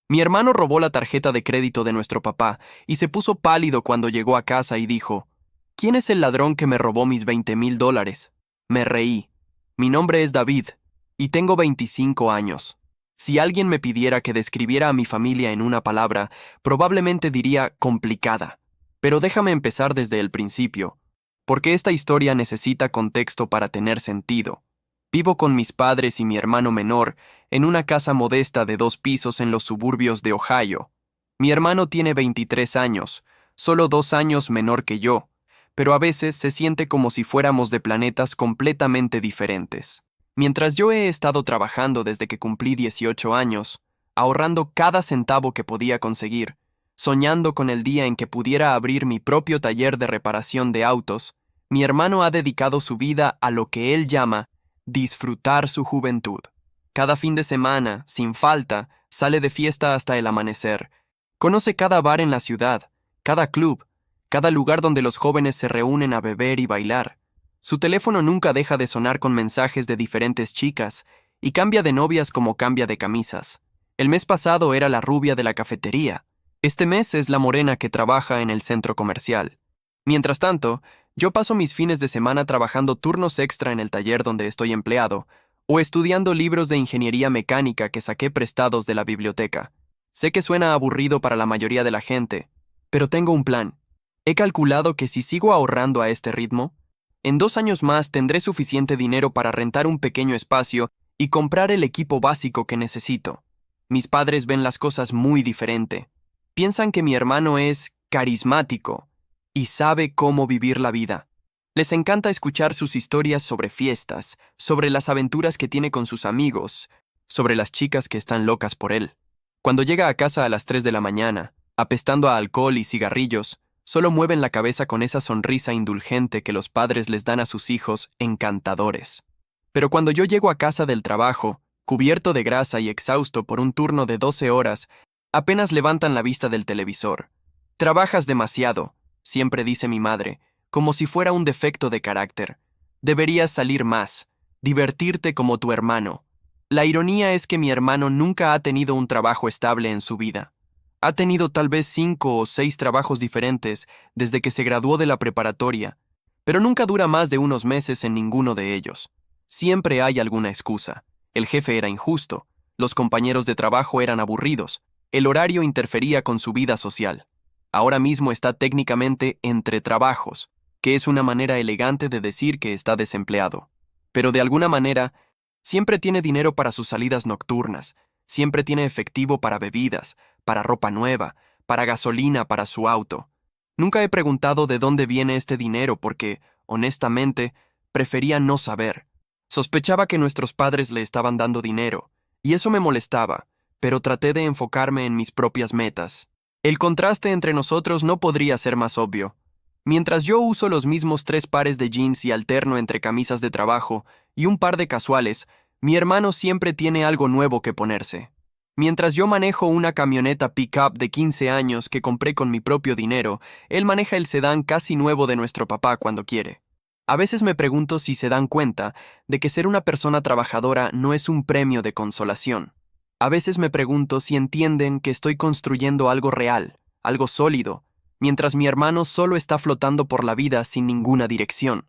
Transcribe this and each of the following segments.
Mi hermano robó la tarjeta de crédito de nuestro papá y se puso pálido cuando llegó a casa y dijo, ¿Quién es el ladrón que me robó mis $20,000? Me reí. Mi nombre es David y tengo 25 años. Si alguien me pidiera que describiera a mi familia en una palabra, probablemente diría complicada. Pero déjame empezar desde el principio, porque esta historia necesita contexto para tener sentido. Vivo con mis padres y mi hermano menor en una casa modesta de 2 pisos en los suburbios de Ohio. Mi hermano tiene 23 años, solo 2 años menor que yo, pero a veces se siente como si fuéramos de planetas completamente diferentes. Mientras yo he estado trabajando desde que cumplí 18 años, ahorrando cada centavo que podía conseguir, soñando con el día en que pudiera abrir mi propio taller de reparación de autos, mi hermano ha dedicado su vida a lo que él llama disfrutar su juventud. Cada fin de semana, sin falta, sale de fiesta hasta el amanecer. Conoce cada bar en la ciudad, cada club, cada lugar donde los jóvenes se reúnen a beber y bailar. Su teléfono nunca deja de sonar con mensajes de diferentes chicas, y cambia de novias como cambia de camisas. El mes pasado era la rubia de la cafetería. Este mes es la morena que trabaja en el centro comercial. Mientras tanto, yo paso mis fines de semana trabajando turnos extra en el taller donde estoy empleado, o estudiando libros de ingeniería mecánica que saqué prestados de la biblioteca. Sé que suena aburrido para la mayoría de la gente, pero tengo un plan. He calculado que si sigo ahorrando a este ritmo, en 2 años más tendré suficiente dinero para rentar un pequeño espacio y comprar el equipo básico que necesito. Mis padres ven las cosas muy diferente. Piensan que mi hermano es carismático y sabe cómo vivir la vida. Les encanta escuchar sus historias sobre fiestas, sobre las aventuras que tiene con sus amigos, sobre las chicas que están locas por él. Cuando llega a casa a las 3 de la mañana, apestando a alcohol y cigarrillos, solo mueven la cabeza con esa sonrisa indulgente que los padres les dan a sus hijos encantadores. Pero cuando yo llego a casa del trabajo, cubierto de grasa y exhausto por un turno de 12 horas, apenas levantan la vista del televisor. Trabajas demasiado, siempre dice mi madre, como si fuera un defecto de carácter. Deberías salir más, divertirte como tu hermano. La ironía es que mi hermano nunca ha tenido un trabajo estable en su vida. Ha tenido tal vez 5 o 6 trabajos diferentes desde que se graduó de la preparatoria, pero nunca dura más de unos meses en ninguno de ellos. Siempre hay alguna excusa. El jefe era injusto, los compañeros de trabajo eran aburridos, el horario interfería con su vida social. Ahora mismo está técnicamente entre trabajos, que es una manera elegante de decir que está desempleado. Pero de alguna manera, siempre tiene dinero para sus salidas nocturnas, siempre tiene efectivo para bebidas, para ropa nueva, para gasolina para su auto. Nunca he preguntado de dónde viene este dinero porque, honestamente, prefería no saber. Sospechaba que nuestros padres le estaban dando dinero, y eso me molestaba, pero traté de enfocarme en mis propias metas. El contraste entre nosotros no podría ser más obvio. Mientras yo uso los mismos 3 pares de jeans y alterno entre camisas de trabajo y un par de casuales, mi hermano siempre tiene algo nuevo que ponerse. Mientras yo manejo una camioneta pick-up de 15 años que compré con mi propio dinero, él maneja el sedán casi nuevo de nuestro papá cuando quiere. A veces me pregunto si se dan cuenta de que ser una persona trabajadora no es un premio de consolación. A veces me pregunto si entienden que estoy construyendo algo real, algo sólido, mientras mi hermano solo está flotando por la vida sin ninguna dirección.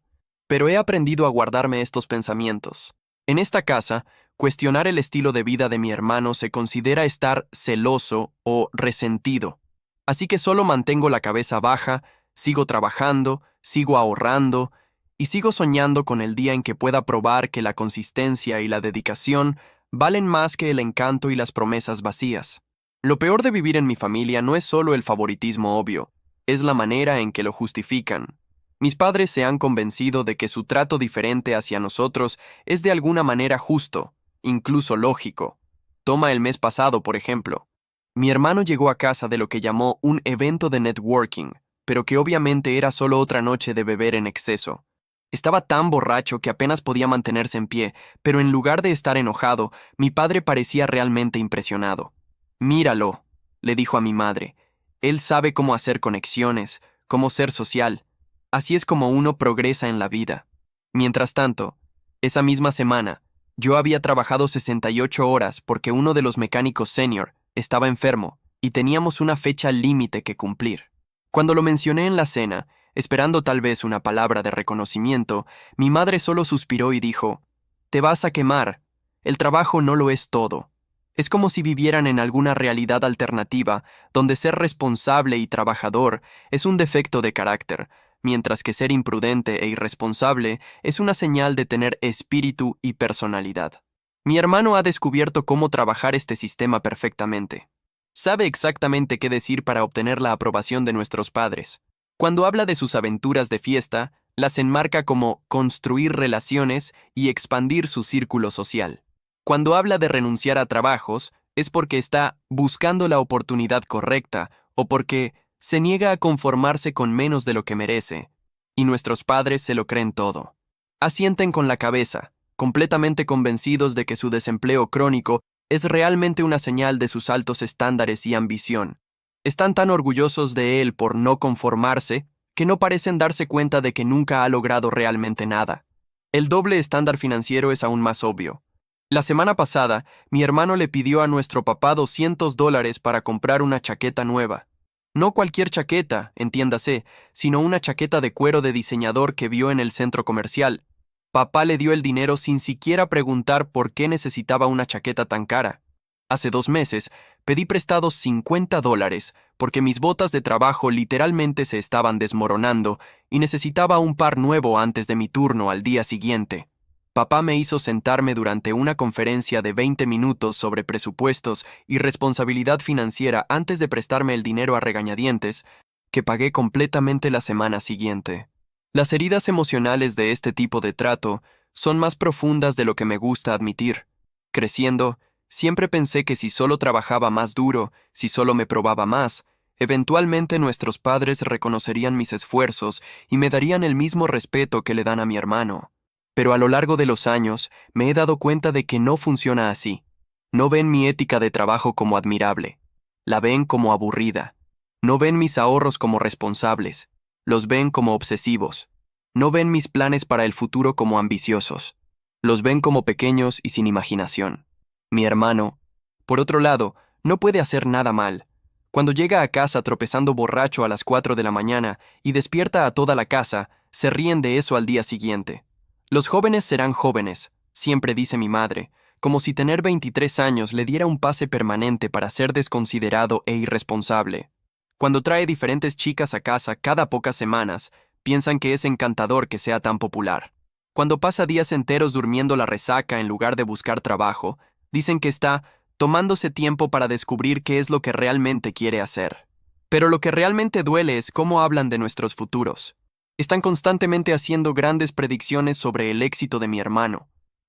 Pero he aprendido a guardarme estos pensamientos. En esta casa, cuestionar el estilo de vida de mi hermano se considera estar celoso o resentido. Así que solo mantengo la cabeza baja, sigo trabajando, sigo ahorrando y sigo soñando con el día en que pueda probar que la consistencia y la dedicación valen más que el encanto y las promesas vacías. Lo peor de vivir en mi familia no es solo el favoritismo obvio, es la manera en que lo justifican. Mis padres se han convencido de que su trato diferente hacia nosotros es de alguna manera justo, incluso lógico. Toma el mes pasado, por ejemplo. Mi hermano llegó a casa de lo que llamó un evento de networking, pero que obviamente era solo otra noche de beber en exceso. Estaba tan borracho que apenas podía mantenerse en pie, pero en lugar de estar enojado, mi padre parecía realmente impresionado. «Míralo», le dijo a mi madre. «Él sabe cómo hacer conexiones, cómo ser social. Así es como uno progresa en la vida». Mientras tanto, esa misma semana, yo había trabajado 68 horas porque uno de los mecánicos senior, Estaba enfermo, y teníamos una fecha límite que cumplir. Cuando lo mencioné en la cena, esperando tal vez una palabra de reconocimiento, mi madre solo suspiró y dijo, «Te vas a quemar. El trabajo no lo es todo». Es como si vivieran en alguna realidad alternativa, donde ser responsable y trabajador es un defecto de carácter, mientras que ser imprudente e irresponsable es una señal de tener espíritu y personalidad. Mi hermano ha descubierto cómo trabajar este sistema perfectamente. Sabe exactamente qué decir para obtener la aprobación de nuestros padres. Cuando habla de sus aventuras de fiesta, las enmarca como construir relaciones y expandir su círculo social. Cuando habla de renunciar a trabajos, es porque está buscando la oportunidad correcta o porque se niega a conformarse con menos de lo que merece. Y nuestros padres se lo creen todo. Asienten con la cabeza, completamente convencidos de que su desempleo crónico es realmente una señal de sus altos estándares y ambición. Están tan orgullosos de él por no conformarse que no parecen darse cuenta de que nunca ha logrado realmente nada. El doble estándar financiero es aún más obvio. La semana pasada, mi hermano le pidió a nuestro papá $200 para comprar una chaqueta nueva. No cualquier chaqueta, entiéndase, sino una chaqueta de cuero de diseñador que vio en el centro comercial. Papá le dio el dinero sin siquiera preguntar por qué necesitaba una chaqueta tan cara. Hace 2 meses, pedí prestados $50 porque mis botas de trabajo literalmente se estaban desmoronando y necesitaba un par nuevo antes de mi turno al día siguiente. Papá me hizo sentarme durante una conferencia de 20 minutos sobre presupuestos y responsabilidad financiera antes de prestarme el dinero a regañadientes, que pagué completamente la semana siguiente. Las heridas emocionales de este tipo de trato son más profundas de lo que me gusta admitir. Creciendo, siempre pensé que si solo trabajaba más duro, si solo me probaba más, eventualmente nuestros padres reconocerían mis esfuerzos y me darían el mismo respeto que le dan a mi hermano. Pero a lo largo de los años me he dado cuenta de que no funciona así. No ven mi ética de trabajo como admirable. La ven como aburrida. No ven mis ahorros como responsables. Los ven como obsesivos. No ven mis planes para el futuro como ambiciosos. Los ven como pequeños y sin imaginación. Mi hermano, por otro lado, no puede hacer nada mal. Cuando llega a casa tropezando borracho a las 4 de la mañana y despierta a toda la casa, se ríen de eso al día siguiente. Los jóvenes serán jóvenes, siempre dice mi madre, como si tener 23 años le diera un pase permanente para ser desconsiderado e irresponsable. Cuando trae diferentes chicas a casa cada pocas semanas, piensan que es encantador que sea tan popular. Cuando pasa días enteros durmiendo la resaca en lugar de buscar trabajo, dicen que está tomándose tiempo para descubrir qué es lo que realmente quiere hacer. Pero lo que realmente duele es cómo hablan de nuestros futuros. Están constantemente haciendo grandes predicciones sobre el éxito de mi hermano.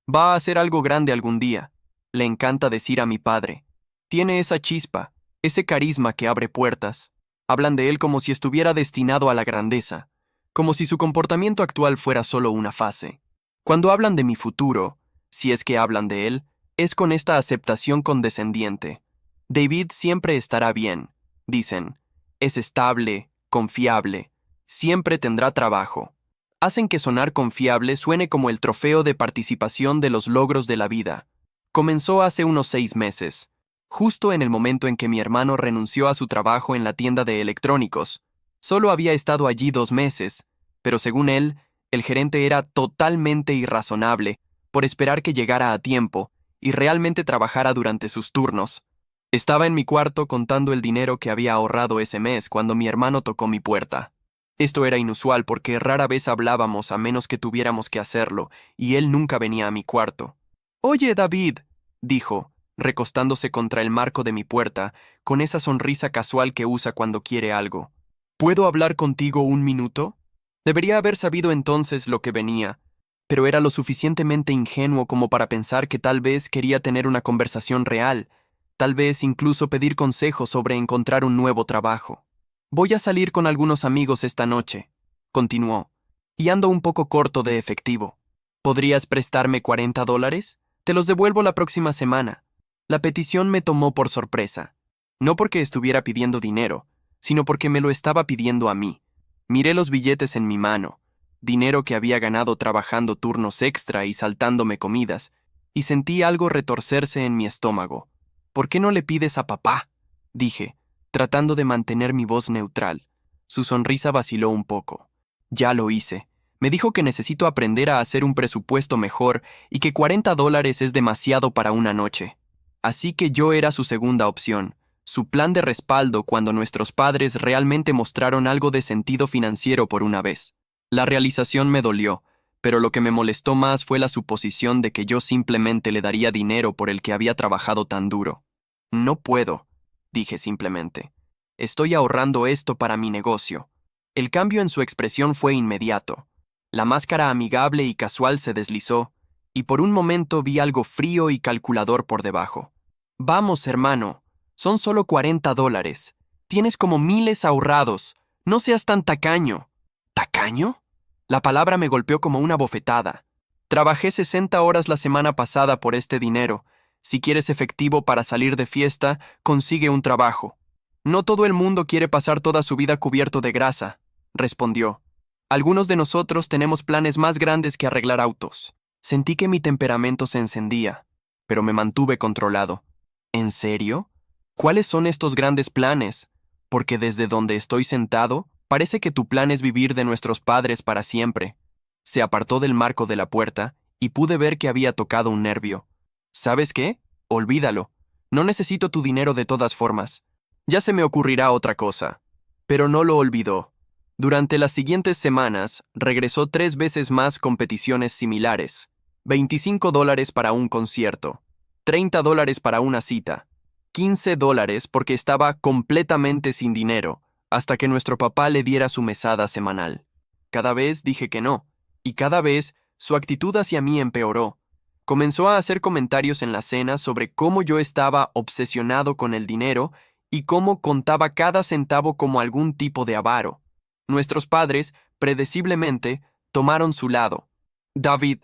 Va a hacer algo grande algún día. Le encanta decir a mi padre. Tiene esa chispa, ese carisma que abre puertas. Hablan de él como si estuviera destinado a la grandeza, como si su comportamiento actual fuera solo una fase. Cuando hablan de mi futuro, si es que hablan de él, es con esta aceptación condescendiente. David siempre estará bien, dicen. Es estable, confiable. Siempre tendrá trabajo. Hacen que sonar confiable suene como el trofeo de participación de los logros de la vida. Comenzó hace unos 6 meses, justo en el momento en que mi hermano renunció a su trabajo en la tienda de electrónicos. Solo había estado allí 2 meses, pero según él, el gerente era totalmente irrazonable por esperar que llegara a tiempo y realmente trabajara durante sus turnos. Estaba en mi cuarto contando el dinero que había ahorrado ese mes cuando mi hermano tocó mi puerta. Esto era inusual porque rara vez hablábamos a menos que tuviéramos que hacerlo, y él nunca venía a mi cuarto. «Oye, David», dijo, recostándose contra el marco de mi puerta, con esa sonrisa casual que usa cuando quiere algo. «¿Puedo hablar contigo un minuto?» Debería haber sabido entonces lo que venía, pero era lo suficientemente ingenuo como para pensar que tal vez quería tener una conversación real, tal vez incluso pedir consejos sobre encontrar un nuevo trabajo. «Voy a salir con algunos amigos esta noche», continuó, «y ando un poco corto de efectivo. ¿Podrías prestarme $40? Te los devuelvo la próxima semana». La petición me tomó por sorpresa. No porque estuviera pidiendo dinero, sino porque me lo estaba pidiendo a mí. Miré los billetes en mi mano, dinero que había ganado trabajando turnos extra y saltándome comidas, y sentí algo retorcerse en mi estómago. ¿Por qué no le pides a papá?, dije, tratando de mantener mi voz neutral. Su sonrisa vaciló un poco. Ya lo hice. Me dijo que necesito aprender a hacer un presupuesto mejor y que $40 es demasiado para una noche. Así que yo era su segunda opción, su plan de respaldo cuando nuestros padres realmente mostraron algo de sentido financiero por una vez. La realización me dolió, pero lo que me molestó más fue la suposición de que yo simplemente le daría dinero por el que había trabajado tan duro. No puedo, dije simplemente. Estoy ahorrando esto para mi negocio. El cambio en su expresión fue inmediato. La máscara amigable y casual se deslizó, y por un momento vi algo frío y calculador por debajo. Vamos, hermano, son solo $40. Tienes como miles ahorrados. No seas tan tacaño. ¿Tacaño? La palabra me golpeó como una bofetada. Trabajé 60 horas la semana pasada por este dinero. Si quieres efectivo para salir de fiesta, consigue un trabajo. No todo el mundo quiere pasar toda su vida cubierto de grasa, respondió. Algunos de nosotros tenemos planes más grandes que arreglar autos. Sentí que mi temperamento se encendía, pero me mantuve controlado. ¿En serio? ¿Cuáles son estos grandes planes? Porque desde donde estoy sentado, parece que tu plan es vivir de nuestros padres para siempre. Se apartó del marco de la puerta y pude ver que había tocado un nervio. ¿Sabes qué? Olvídalo. No necesito tu dinero de todas formas. Ya se me ocurrirá otra cosa. Pero no lo olvidó. Durante las siguientes semanas, regresó 3 veces más con peticiones similares. $25 para un concierto, $30 para una cita, $15 porque estaba completamente sin dinero, hasta que nuestro papá le diera su mesada semanal. Cada vez dije que no, y cada vez su actitud hacia mí empeoró. Comenzó a hacer comentarios en la cena sobre cómo yo estaba obsesionado con el dinero y cómo contaba cada centavo como algún tipo de avaro. Nuestros padres, predeciblemente, tomaron su lado. David,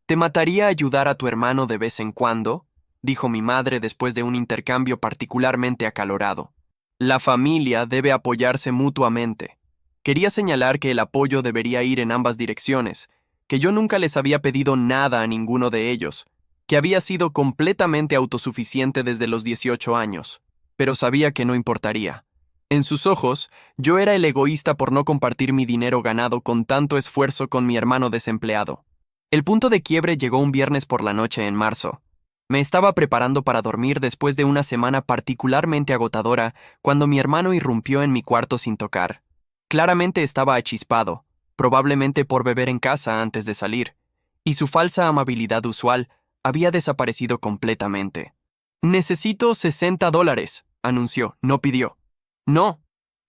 ¿te mataría ayudar a tu hermano de vez en cuando?, dijo mi madre después de un intercambio particularmente acalorado. La familia debe apoyarse mutuamente. Quería señalar que el apoyo debería ir en ambas direcciones, que yo nunca les había pedido nada a ninguno de ellos, que había sido completamente autosuficiente desde los 18 años, pero sabía que no importaría. En sus ojos, yo era el egoísta por no compartir mi dinero ganado con tanto esfuerzo con mi hermano desempleado. El punto de quiebre llegó un viernes por la noche en marzo. Me estaba preparando para dormir después de una semana particularmente agotadora cuando mi hermano irrumpió en mi cuarto sin tocar. Claramente estaba achispado, probablemente por beber en casa antes de salir, y su falsa amabilidad usual había desaparecido completamente. «Necesito $60», anunció, no pidió. «No»,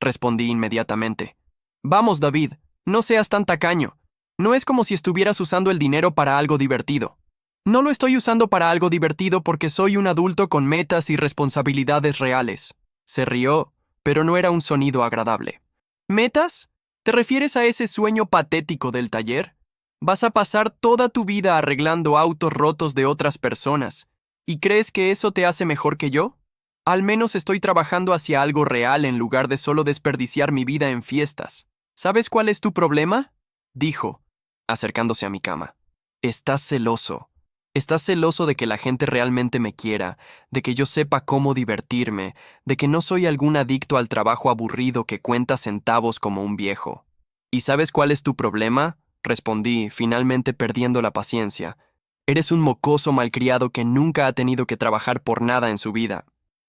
respondí inmediatamente. «Vamos, David, no seas tan tacaño. No es como si estuvieras usando el dinero para algo divertido». «No lo estoy usando para algo divertido porque soy un adulto con metas y responsabilidades reales». Se rió, pero no era un sonido agradable. «¿Metas? ¿Te refieres a ese sueño patético del taller? Vas a pasar toda tu vida arreglando autos rotos de otras personas. ¿Y crees que eso te hace mejor que yo? Al menos estoy trabajando hacia algo real en lugar de solo desperdiciar mi vida en fiestas. ¿Sabes cuál es tu problema?», dijo, acercándose a mi cama. «Estás celoso. Estás celoso de que la gente realmente me quiera, de que yo sepa cómo divertirme, de que no soy algún adicto al trabajo aburrido que cuenta centavos como un viejo». «¿Y sabes cuál es tu problema?», respondí, finalmente perdiendo la paciencia. «Eres un mocoso malcriado que nunca ha tenido que trabajar por nada en su vida.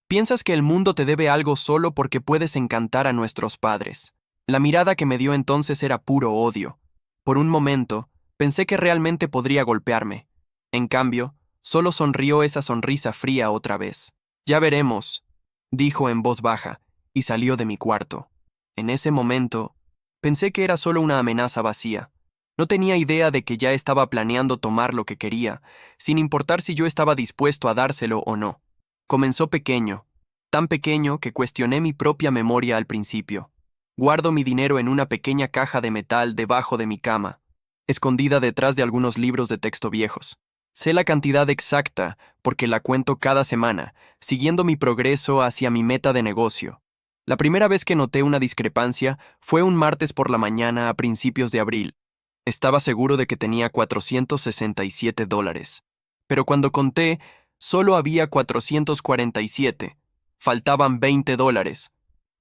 Piensas que el mundo te debe algo solo porque puedes encantar a nuestros padres». La mirada que me dio entonces era puro odio. Por un momento, pensé que realmente podría golpearme. En cambio, solo sonrió esa sonrisa fría otra vez. «Ya veremos», dijo en voz baja, y salió de mi cuarto. En ese momento, pensé que era solo una amenaza vacía. No tenía idea de que ya estaba planeando tomar lo que quería, sin importar si yo estaba dispuesto a dárselo o no. Comenzó pequeño, tan pequeño que cuestioné mi propia memoria al principio. Guardo mi dinero en una pequeña caja de metal debajo de mi cama, escondida detrás de algunos libros de texto viejos. Sé la cantidad exacta porque la cuento cada semana, siguiendo mi progreso hacia mi meta de negocio. La primera vez que noté una discrepancia fue un martes por la mañana a principios de abril. Estaba seguro de que tenía $467. Pero cuando conté, Solo había 447. Faltaban $20.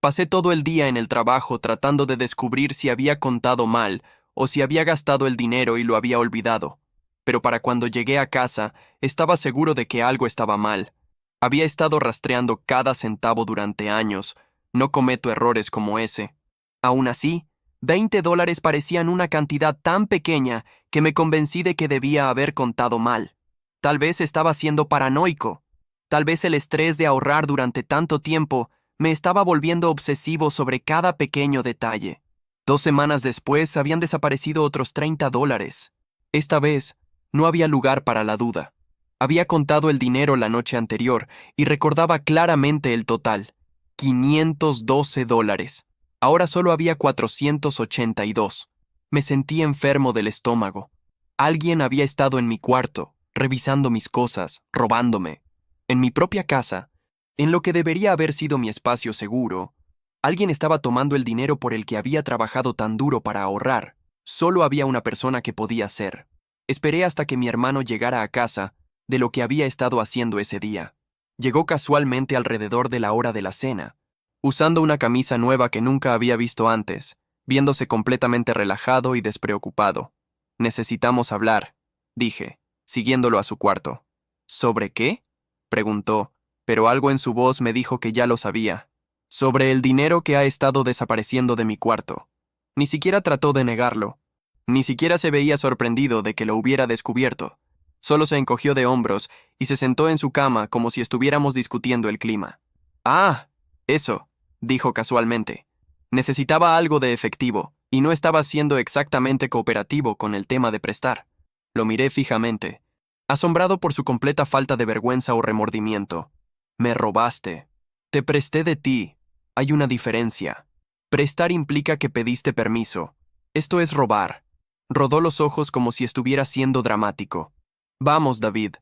Pasé todo el día en el trabajo tratando de descubrir si había contado mal o si había gastado el dinero y lo había olvidado. Pero para cuando llegué a casa, estaba seguro de que algo estaba mal. Había estado rastreando cada centavo durante años. No cometo errores como ese. Aún así, $20 parecían una cantidad tan pequeña que me convencí de que debía haber contado mal. Tal vez estaba siendo paranoico. Tal vez el estrés de ahorrar durante tanto tiempo me estaba volviendo obsesivo sobre cada pequeño detalle. 2 semanas después habían desaparecido otros $30. Esta vez, no había lugar para la duda. Había contado el dinero la noche anterior y recordaba claramente el total. $512. Ahora solo había 482. Me sentí enfermo del estómago. Alguien había estado en mi cuarto, revisando mis cosas, robándome. En mi propia casa, en lo que debería haber sido mi espacio seguro, alguien estaba tomando el dinero por el que había trabajado tan duro para ahorrar. Solo había una persona que podía hacer. Esperé hasta que mi hermano llegara a casa de lo que había estado haciendo ese día. Llegó casualmente alrededor de la hora de la cena, usando una camisa nueva que nunca había visto antes, viéndose completamente relajado y despreocupado. «Necesitamos hablar», dije, siguiéndolo a su cuarto. «¿Sobre qué?», preguntó, pero algo en su voz me dijo que ya lo sabía. «Sobre el dinero que ha estado desapareciendo de mi cuarto». Ni siquiera trató de negarlo. Ni siquiera se veía sorprendido de que lo hubiera descubierto. Solo se encogió de hombros y se sentó en su cama como si estuviéramos discutiendo el clima. «Ah, eso», dijo casualmente. Necesitaba algo de efectivo, y no estaba siendo exactamente cooperativo con el tema de prestar. Lo miré fijamente, asombrado por su completa falta de vergüenza o remordimiento. «Me robaste. Te presté de ti. Hay una diferencia. Prestar implica que pediste permiso. Esto es robar». Rodó los ojos como si estuviera siendo dramático. «Vamos, David.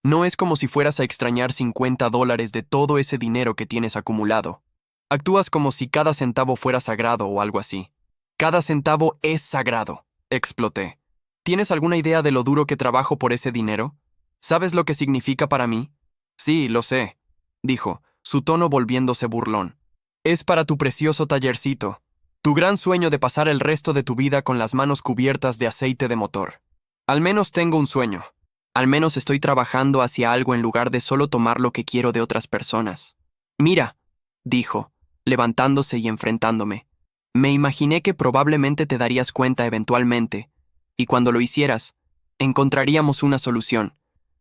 No es como si fueras a extrañar $50 de todo ese dinero que tienes acumulado. Actúas como si cada centavo fuera sagrado o algo así». «Cada centavo es sagrado», exploté. ¿Tienes alguna idea de lo duro que trabajo por ese dinero? ¿Sabes lo que significa para mí? «Sí, lo sé», dijo, su tono volviéndose burlón. «Es para tu precioso tallercito, tu gran sueño de pasar el resto de tu vida con las manos cubiertas de aceite de motor. Al menos tengo un sueño. Al menos estoy trabajando hacia algo en lugar de solo tomar lo que quiero de otras personas». «Mira», dijo, levantándose y enfrentándome. «Me imaginé que probablemente te darías cuenta eventualmente, y cuando lo hicieras, encontraríamos una solución.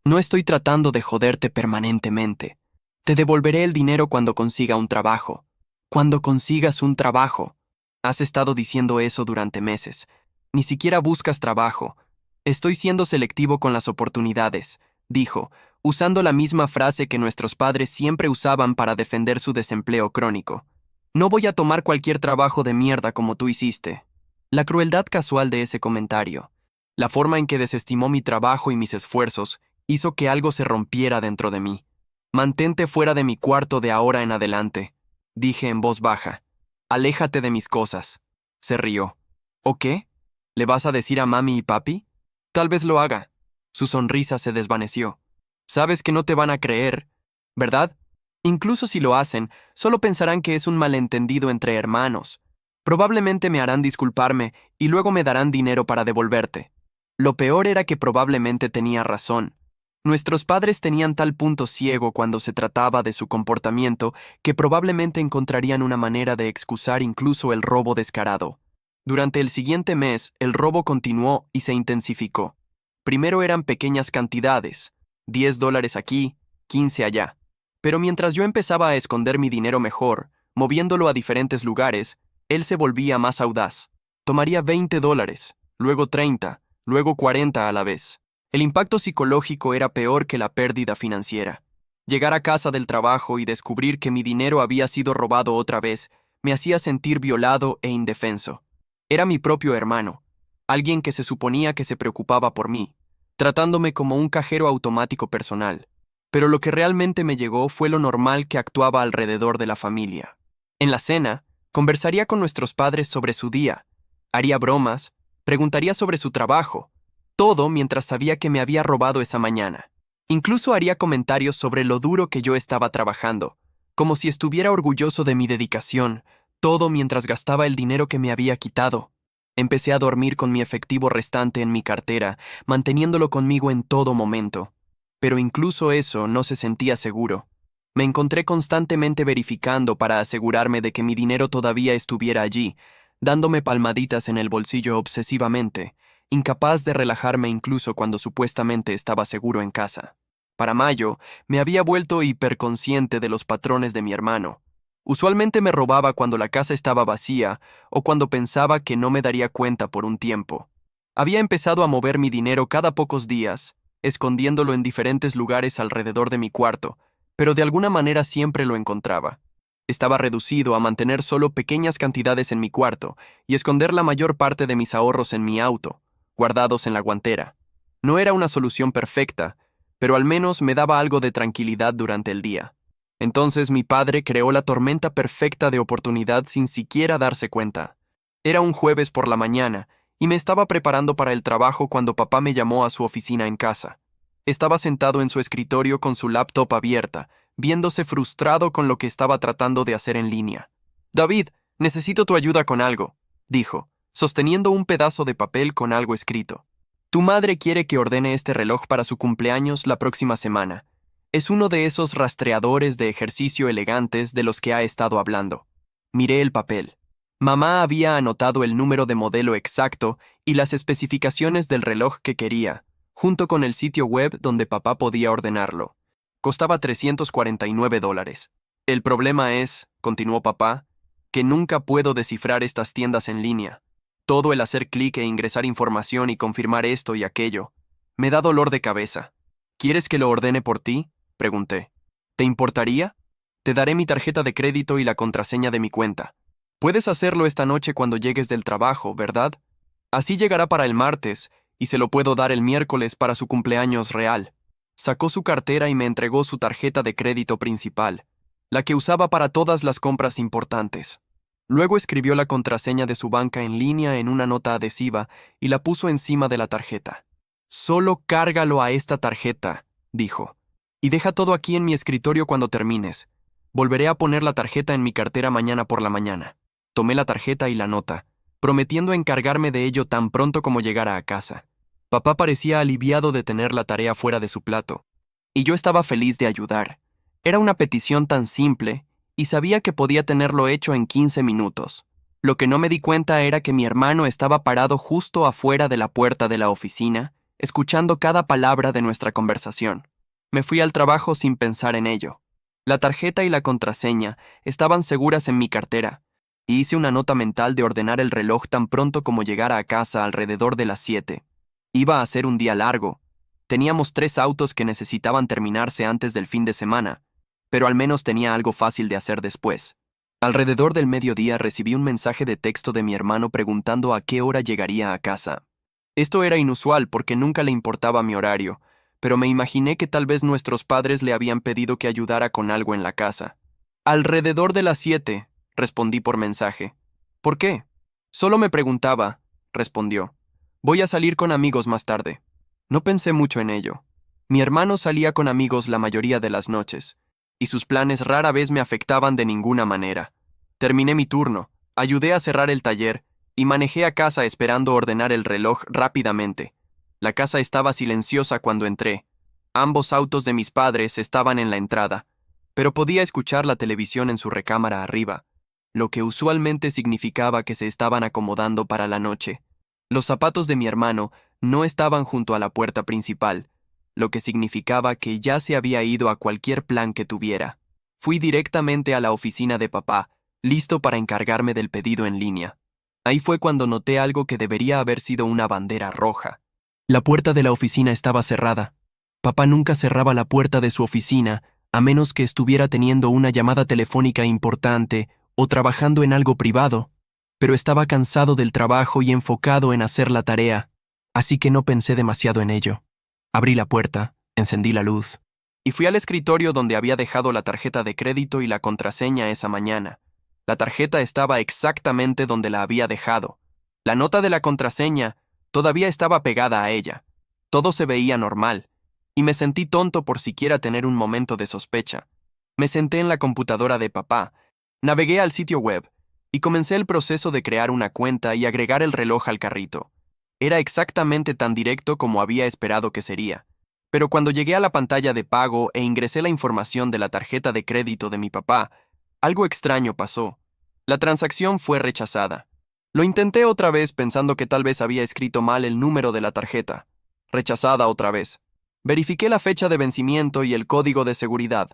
No estoy tratando de joderte permanentemente. Te devolveré el dinero cuando consiga un trabajo. Cuando consigas un trabajo». «Has estado diciendo eso durante meses. Ni siquiera buscas trabajo. Estoy siendo selectivo con las oportunidades», dijo, usando la misma frase que nuestros padres siempre usaban para defender su desempleo crónico. «No voy a tomar cualquier trabajo de mierda como tú hiciste». La crueldad casual de ese comentario, la forma en que desestimó mi trabajo y mis esfuerzos, hizo que algo se rompiera dentro de mí. «Mantente fuera de mi cuarto de ahora en adelante», dije en voz baja. «Aléjate de mis cosas». Se rió. «¿O qué? ¿Le vas a decir a mami y papi?» «Tal vez lo haga». Su sonrisa se desvaneció. «Sabes que no te van a creer, ¿verdad? Incluso si lo hacen, solo pensarán que es un malentendido entre hermanos. Probablemente me harán disculparme y luego me darán dinero para devolverte». Lo peor era que probablemente tenía razón. Nuestros padres tenían tal punto ciego cuando se trataba de su comportamiento que probablemente encontrarían una manera de excusar incluso el robo descarado. Durante el siguiente mes, el robo continuó y se intensificó. Primero eran pequeñas cantidades, $10 aquí, 15 allá. Pero mientras yo empezaba a esconder mi dinero mejor, moviéndolo a diferentes lugares, él se volvía más audaz. Tomaría $20, luego 30, luego 40 a la vez. El impacto psicológico era peor que la pérdida financiera. Llegar a casa del trabajo y descubrir que mi dinero había sido robado otra vez me hacía sentir violado e indefenso. Era mi propio hermano, alguien que se suponía que se preocupaba por mí, tratándome como un cajero automático personal. Pero lo que realmente me llegó fue lo normal que actuaba alrededor de la familia. En la cena, conversaría con nuestros padres sobre su día, haría bromas, preguntaría sobre su trabajo, todo mientras sabía que me había robado esa mañana. Incluso haría comentarios sobre lo duro que yo estaba trabajando, como si estuviera orgulloso de mi dedicación, todo mientras gastaba el dinero que me había quitado. Empecé a dormir con mi efectivo restante en mi cartera, manteniéndolo conmigo en todo momento. Pero incluso eso no se sentía seguro. Me encontré constantemente verificando para asegurarme de que mi dinero todavía estuviera allí, dándome palmaditas en el bolsillo obsesivamente, incapaz de relajarme incluso cuando supuestamente estaba seguro en casa. Para mayo, me había vuelto hiperconsciente de los patrones de mi hermano. Usualmente me robaba cuando la casa estaba vacía o cuando pensaba que no me daría cuenta por un tiempo. Había empezado a mover mi dinero cada pocos días, escondiéndolo en diferentes lugares alrededor de mi cuarto, pero de alguna manera siempre lo encontraba. Estaba reducido a mantener solo pequeñas cantidades en mi cuarto y esconder la mayor parte de mis ahorros en mi auto, guardados en la guantera. No era una solución perfecta, pero al menos me daba algo de tranquilidad durante el día. Entonces mi padre creó la tormenta perfecta de oportunidad sin siquiera darse cuenta. Era un jueves por la mañana, y me estaba preparando para el trabajo cuando papá me llamó a su oficina en casa. Estaba sentado en su escritorio con su laptop abierta, viéndose frustrado con lo que estaba tratando de hacer en línea. «David, necesito tu ayuda con algo», dijo, sosteniendo un pedazo de papel con algo escrito. «Tu madre quiere que ordene este reloj para su cumpleaños la próxima semana. Es uno de esos rastreadores de ejercicio elegantes de los que ha estado hablando». Miré el papel. Mamá había anotado el número de modelo exacto y las especificaciones del reloj que quería, junto con el sitio web donde papá podía ordenarlo. Costaba $349. «El problema es», continuó papá, «que nunca puedo descifrar estas tiendas en línea. Todo el hacer clic e ingresar información y confirmar esto y aquello. Me da dolor de cabeza». «¿Quieres que lo ordene por ti?», pregunté. «¿Te importaría? Te daré mi tarjeta de crédito y la contraseña de mi cuenta. Puedes hacerlo esta noche cuando llegues del trabajo, ¿verdad? Así llegará para el martes, y se lo puedo dar el miércoles para su cumpleaños real». Sacó su cartera y me entregó su tarjeta de crédito principal, la que usaba para todas las compras importantes. Luego escribió la contraseña de su banca en línea en una nota adhesiva y la puso encima de la tarjeta. «Solo cárgalo a esta tarjeta», dijo, «y deja todo aquí en mi escritorio cuando termines. Volveré a poner la tarjeta en mi cartera mañana por la mañana». Tomé la tarjeta y la nota, prometiendo encargarme de ello tan pronto como llegara a casa. Papá parecía aliviado de tener la tarea fuera de su plato, y yo estaba feliz de ayudar. Era una petición tan simple, y sabía que podía tenerlo hecho en 15 minutos. Lo que no me di cuenta era que mi hermano estaba parado justo afuera de la puerta de la oficina, escuchando cada palabra de nuestra conversación. Me fui al trabajo sin pensar en ello. La tarjeta y la contraseña estaban seguras en mi cartera, y hice una nota mental de ordenar el reloj tan pronto como llegara a casa alrededor de las 7. Iba a ser un día largo. Teníamos 3 autos que necesitaban terminarse antes del fin de semana, pero al menos tenía algo fácil de hacer después. Alrededor del mediodía recibí un mensaje de texto de mi hermano preguntando a qué hora llegaría a casa. Esto era inusual porque nunca le importaba mi horario, pero me imaginé que tal vez nuestros padres le habían pedido que ayudara con algo en la casa. «Alrededor de las 7», respondí por mensaje. «¿Por qué?» «Solo me preguntaba», respondió. «Voy a salir con amigos más tarde». No pensé mucho en ello. Mi hermano salía con amigos la mayoría de las noches, y sus planes rara vez me afectaban de ninguna manera. Terminé mi turno, ayudé a cerrar el taller y manejé a casa esperando ordenar el reloj rápidamente. La casa estaba silenciosa cuando entré. Ambos autos de mis padres estaban en la entrada, pero podía escuchar la televisión en su recámara arriba, lo que usualmente significaba que se estaban acomodando para la noche. Los zapatos de mi hermano no estaban junto a la puerta principal, lo que significaba que ya se había ido a cualquier plan que tuviera. Fui directamente a la oficina de papá, listo para encargarme del pedido en línea. Ahí fue cuando noté algo que debería haber sido una bandera roja. La puerta de la oficina estaba cerrada. Papá nunca cerraba la puerta de su oficina, a menos que estuviera teniendo una llamada telefónica importante o trabajando en algo privado. Pero estaba cansado del trabajo y enfocado en hacer la tarea, así que no pensé demasiado en ello. Abrí la puerta, encendí la luz, y fui al escritorio donde había dejado la tarjeta de crédito y la contraseña esa mañana. La tarjeta estaba exactamente donde la había dejado. La nota de la contraseña todavía estaba pegada a ella. Todo se veía normal. y me sentí tonto por siquiera tener un momento de sospecha. Me senté en la computadora de papá, navegué al sitio web y comencé el proceso de crear una cuenta y agregar el reloj al carrito. Era exactamente tan directo como había esperado que sería. Pero cuando llegué a la pantalla de pago e ingresé la información de la tarjeta de crédito de mi papá, algo extraño pasó. La transacción fue rechazada. Lo intenté otra vez pensando que tal vez había escrito mal el número de la tarjeta. Rechazada otra vez. Verifiqué la fecha de vencimiento y el código de seguridad.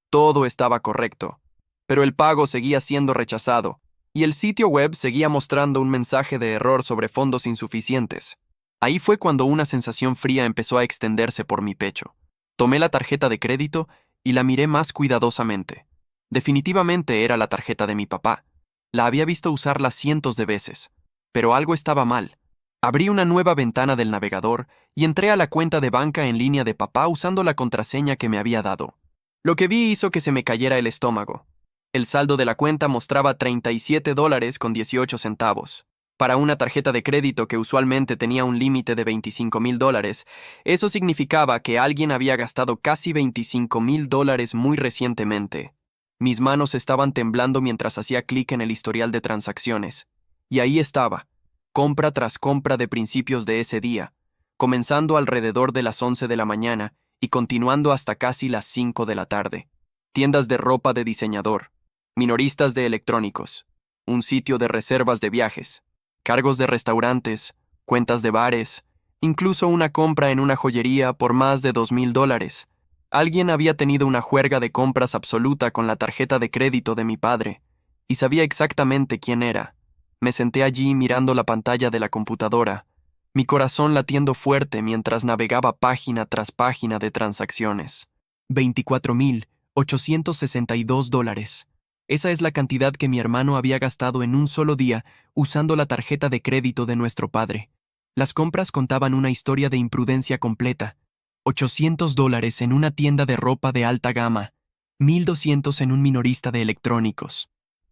Todo estaba correcto. Pero el pago seguía siendo rechazado, y el sitio web seguía mostrando un mensaje de error sobre fondos insuficientes. Ahí fue cuando una sensación fría empezó a extenderse por mi pecho. Tomé la tarjeta de crédito y la miré más cuidadosamente. Definitivamente era la tarjeta de mi papá. La había visto usarla cientos de veces. Pero algo estaba mal. Abrí una nueva ventana del navegador y entré a la cuenta de banca en línea de papá usando la contraseña que me había dado. Lo que vi hizo que se me cayera el estómago. El saldo de la cuenta mostraba $37.18. Para una tarjeta de crédito que usualmente tenía un límite de $25,000, eso significaba que alguien había gastado casi $25,000 muy recientemente. Mis manos estaban temblando mientras hacía clic en el historial de transacciones. Y ahí estaba, compra tras compra de principios de ese día, comenzando alrededor de las 11 de la mañana y continuando hasta casi las 5 de la tarde. Tiendas de ropa de diseñador, minoristas de electrónicos, un sitio de reservas de viajes, cargos de restaurantes, cuentas de bares, incluso una compra en una joyería por más de $2,000. Alguien había tenido una juerga de compras absoluta con la tarjeta de crédito de mi padre, y sabía exactamente quién era. Me senté allí mirando la pantalla de la computadora, mi corazón latiendo fuerte mientras navegaba página tras página de transacciones. $24,862. Esa es la cantidad que mi hermano había gastado en un solo día usando la tarjeta de crédito de nuestro padre. Las compras contaban una historia de imprudencia completa. $800 en una tienda de ropa de alta gama, $1,200 en un minorista de electrónicos,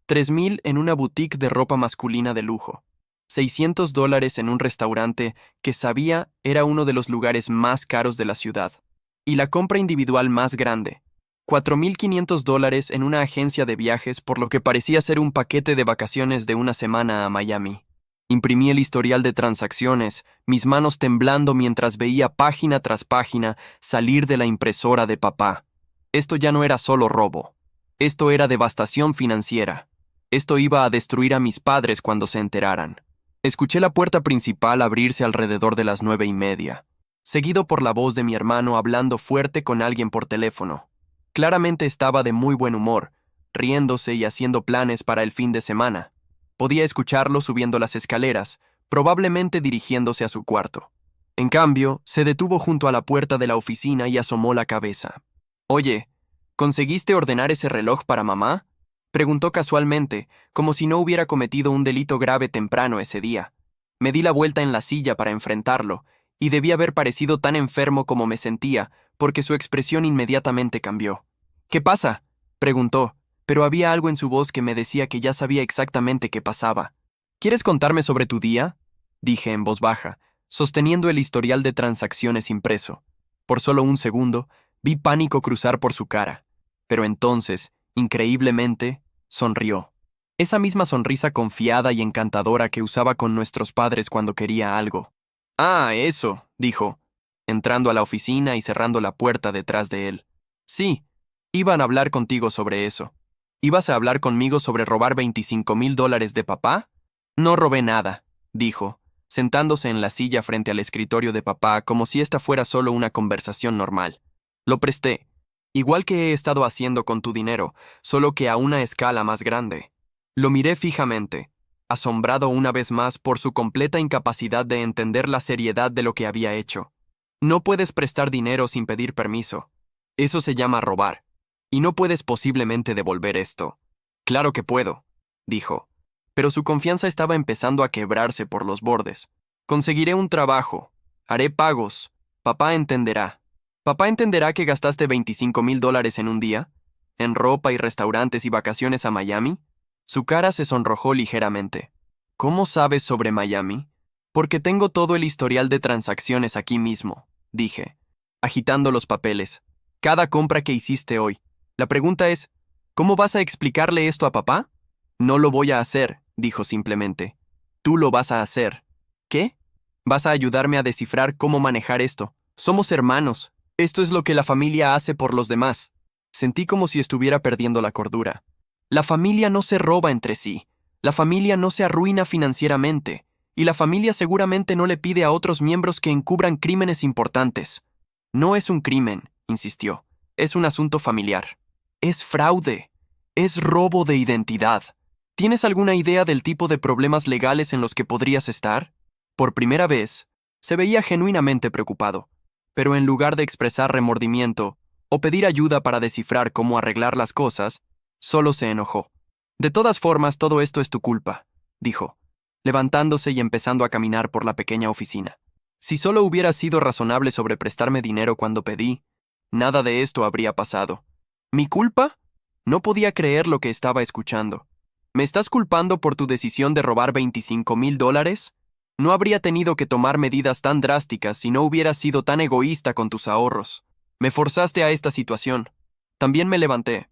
$3,000 en una boutique de ropa masculina de lujo, $600 en un restaurante que sabía era uno de los lugares más caros de la ciudad, y la compra individual más grande, $4,500 en una agencia de viajes por lo que parecía ser un paquete de vacaciones de una semana a Miami. Imprimí el historial de transacciones, mis manos temblando mientras veía página tras página salir de la impresora de papá. Esto ya no era solo robo. Esto era devastación financiera. Esto iba a destruir a mis padres cuando se enteraran. Escuché la puerta principal abrirse alrededor de las 9:30, seguido por la voz de mi hermano hablando fuerte con alguien por teléfono. Claramente estaba de muy buen humor, riéndose y haciendo planes para el fin de semana. Podía escucharlo subiendo las escaleras, probablemente dirigiéndose a su cuarto. En cambio, se detuvo junto a la puerta de la oficina y asomó la cabeza. «Oye, ¿conseguiste ordenar ese reloj para mamá?», preguntó casualmente, como si no hubiera cometido un delito grave temprano ese día. Me di la vuelta en la silla para enfrentarlo, y debí haber parecido tan enfermo como me sentía, porque su expresión inmediatamente cambió. «¿Qué pasa?», preguntó, pero había algo en su voz que me decía que ya sabía exactamente qué pasaba. «¿Quieres contarme sobre tu día?», dije en voz baja, sosteniendo el historial de transacciones impreso. Por solo un segundo, vi pánico cruzar por su cara, pero entonces, increíblemente, sonrió. Esa misma sonrisa confiada y encantadora que usaba con nuestros padres cuando quería algo. «Ah, eso», dijo, entrando a la oficina y cerrando la puerta detrás de él. «Sí, iban a hablar contigo sobre eso». «¿Ibas a hablar conmigo sobre robar $25,000 de papá?». «No robé nada», dijo, sentándose en la silla frente al escritorio de papá como si esta fuera solo una conversación normal. «Lo presté, igual que he estado haciendo con tu dinero, solo que a una escala más grande». Lo miré fijamente, asombrado una vez más por su completa incapacidad de entender la seriedad de lo que había hecho. «No puedes prestar dinero sin pedir permiso. Eso se llama robar. Y no puedes posiblemente devolver esto». «Claro que puedo», dijo, pero su confianza estaba empezando a quebrarse por los bordes. «Conseguiré un trabajo. Haré pagos. Papá entenderá». «¿Papá entenderá que gastaste $25,000 en un día? ¿En ropa y restaurantes y vacaciones a Miami?». Su cara se sonrojó ligeramente. «¿Cómo sabes sobre Miami?». «Porque tengo todo el historial de transacciones aquí mismo», dije. agitando los papeles. Cada compra que hiciste hoy. La pregunta es, ¿cómo vas a explicarle esto a papá? No lo voy a hacer, dijo simplemente. Tú lo vas a hacer. ¿Qué? Vas a ayudarme a descifrar cómo manejar esto. Somos hermanos. Esto es lo que la familia hace por los demás. Sentí como si estuviera perdiendo la cordura. La familia no se roba entre sí. La familia no se arruina financieramente. Y la familia seguramente no le pide a otros miembros que encubran crímenes importantes. No es un crimen, insistió. Es un asunto familiar. Es fraude. Es robo de identidad. ¿Tienes alguna idea del tipo de problemas legales en los que podrías estar? Por primera vez, se veía genuinamente preocupado, pero en lugar de expresar remordimiento o pedir ayuda para descifrar cómo arreglar las cosas, solo se enojó. De todas formas, todo esto es tu culpa, dijo, levantándose y empezando a caminar por la pequeña oficina. Si solo hubieras sido razonable sobre prestarme dinero cuando pedí, nada de esto habría pasado. ¿Mi culpa? No podía creer lo que estaba escuchando. ¿Me estás culpando por tu decisión de robar $25,000? No habría tenido que tomar medidas tan drásticas si no hubieras sido tan egoísta con tus ahorros. Me forzaste a esta situación. También me levanté,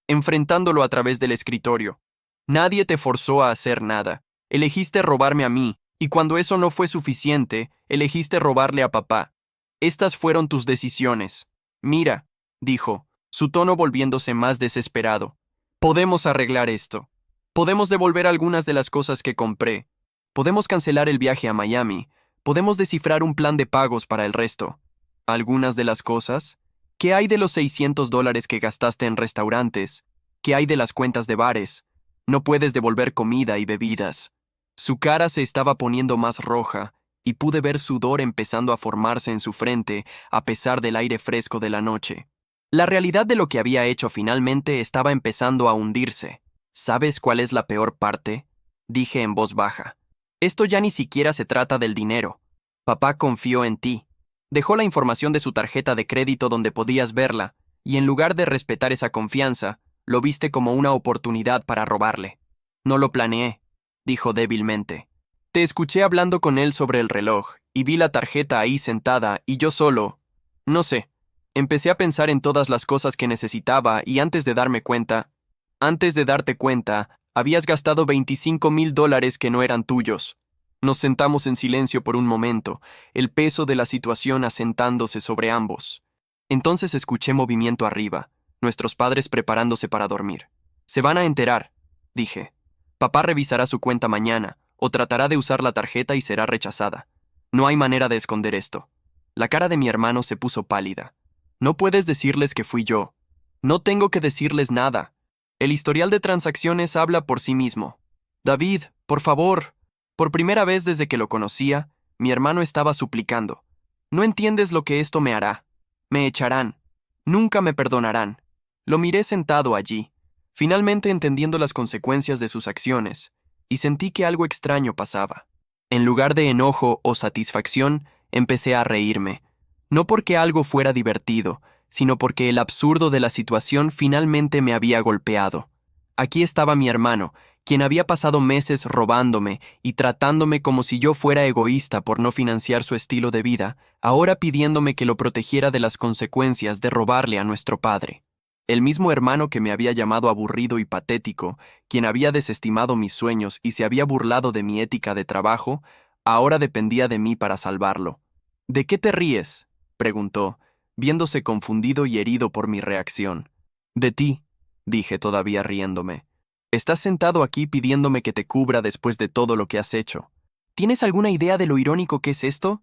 enfrentándolo a través del escritorio. Nadie te forzó a hacer nada. Elegiste robarme a mí, y cuando eso no fue suficiente, elegiste robarle a papá. Estas fueron tus decisiones. Mira, dijo, su tono volviéndose más desesperado. Podemos arreglar esto. Podemos devolver algunas de las cosas que compré. Podemos cancelar el viaje a Miami. Podemos descifrar un plan de pagos para el resto. ¿Algunas de las cosas? ¿Qué hay de los $600 que gastaste en restaurantes? ¿Qué hay de las cuentas de bares? No puedes devolver comida y bebidas. Su cara se estaba poniendo más roja, y pude ver sudor empezando a formarse en su frente a pesar del aire fresco de la noche. La realidad de lo que había hecho finalmente estaba empezando a hundirse. ¿Sabes cuál es la peor parte? Dije en voz baja. Esto ya ni siquiera se trata del dinero. Papá confió en ti. Dejó la información de su tarjeta de crédito donde podías verla, y en lugar de respetar esa confianza, lo viste como una oportunidad para robarle. No lo planeé, dijo débilmente. Te escuché hablando con él sobre el reloj, y vi la tarjeta ahí sentada, y yo solo... No sé. Empecé a pensar en todas las cosas que necesitaba, y antes de darte cuenta, habías gastado $25,000 que no eran tuyos. Nos sentamos en silencio por un momento, el peso de la situación asentándose sobre ambos. Entonces escuché movimiento arriba, nuestros padres preparándose para dormir. Se van a enterar, dije. Papá revisará su cuenta mañana, o tratará de usar la tarjeta y será rechazada. No hay manera de esconder esto. La cara de mi hermano se puso pálida. No puedes decirles que fui yo. No tengo que decirles nada. El historial de transacciones habla por sí mismo. David, por favor. Por primera vez desde que lo conocía, mi hermano estaba suplicando. No entiendes lo que esto me hará. Me echarán. Nunca me perdonarán. Lo miré sentado allí, finalmente entendiendo las consecuencias de sus acciones, y sentí que algo extraño pasaba. En lugar de enojo o satisfacción, empecé a reírme. No porque algo fuera divertido, sino porque el absurdo de la situación finalmente me había golpeado. Aquí estaba mi hermano, quien había pasado meses robándome y tratándome como si yo fuera egoísta por no financiar su estilo de vida, ahora pidiéndome que lo protegiera de las consecuencias de robarle a nuestro padre. El mismo hermano que me había llamado aburrido y patético, quien había desestimado mis sueños y se había burlado de mi ética de trabajo, ahora dependía de mí para salvarlo. ¿De qué te ríes?, preguntó, viéndose confundido y herido por mi reacción. De ti, dije todavía riéndome. Estás sentado aquí pidiéndome que te cubra después de todo lo que has hecho. ¿Tienes alguna idea de lo irónico que es esto?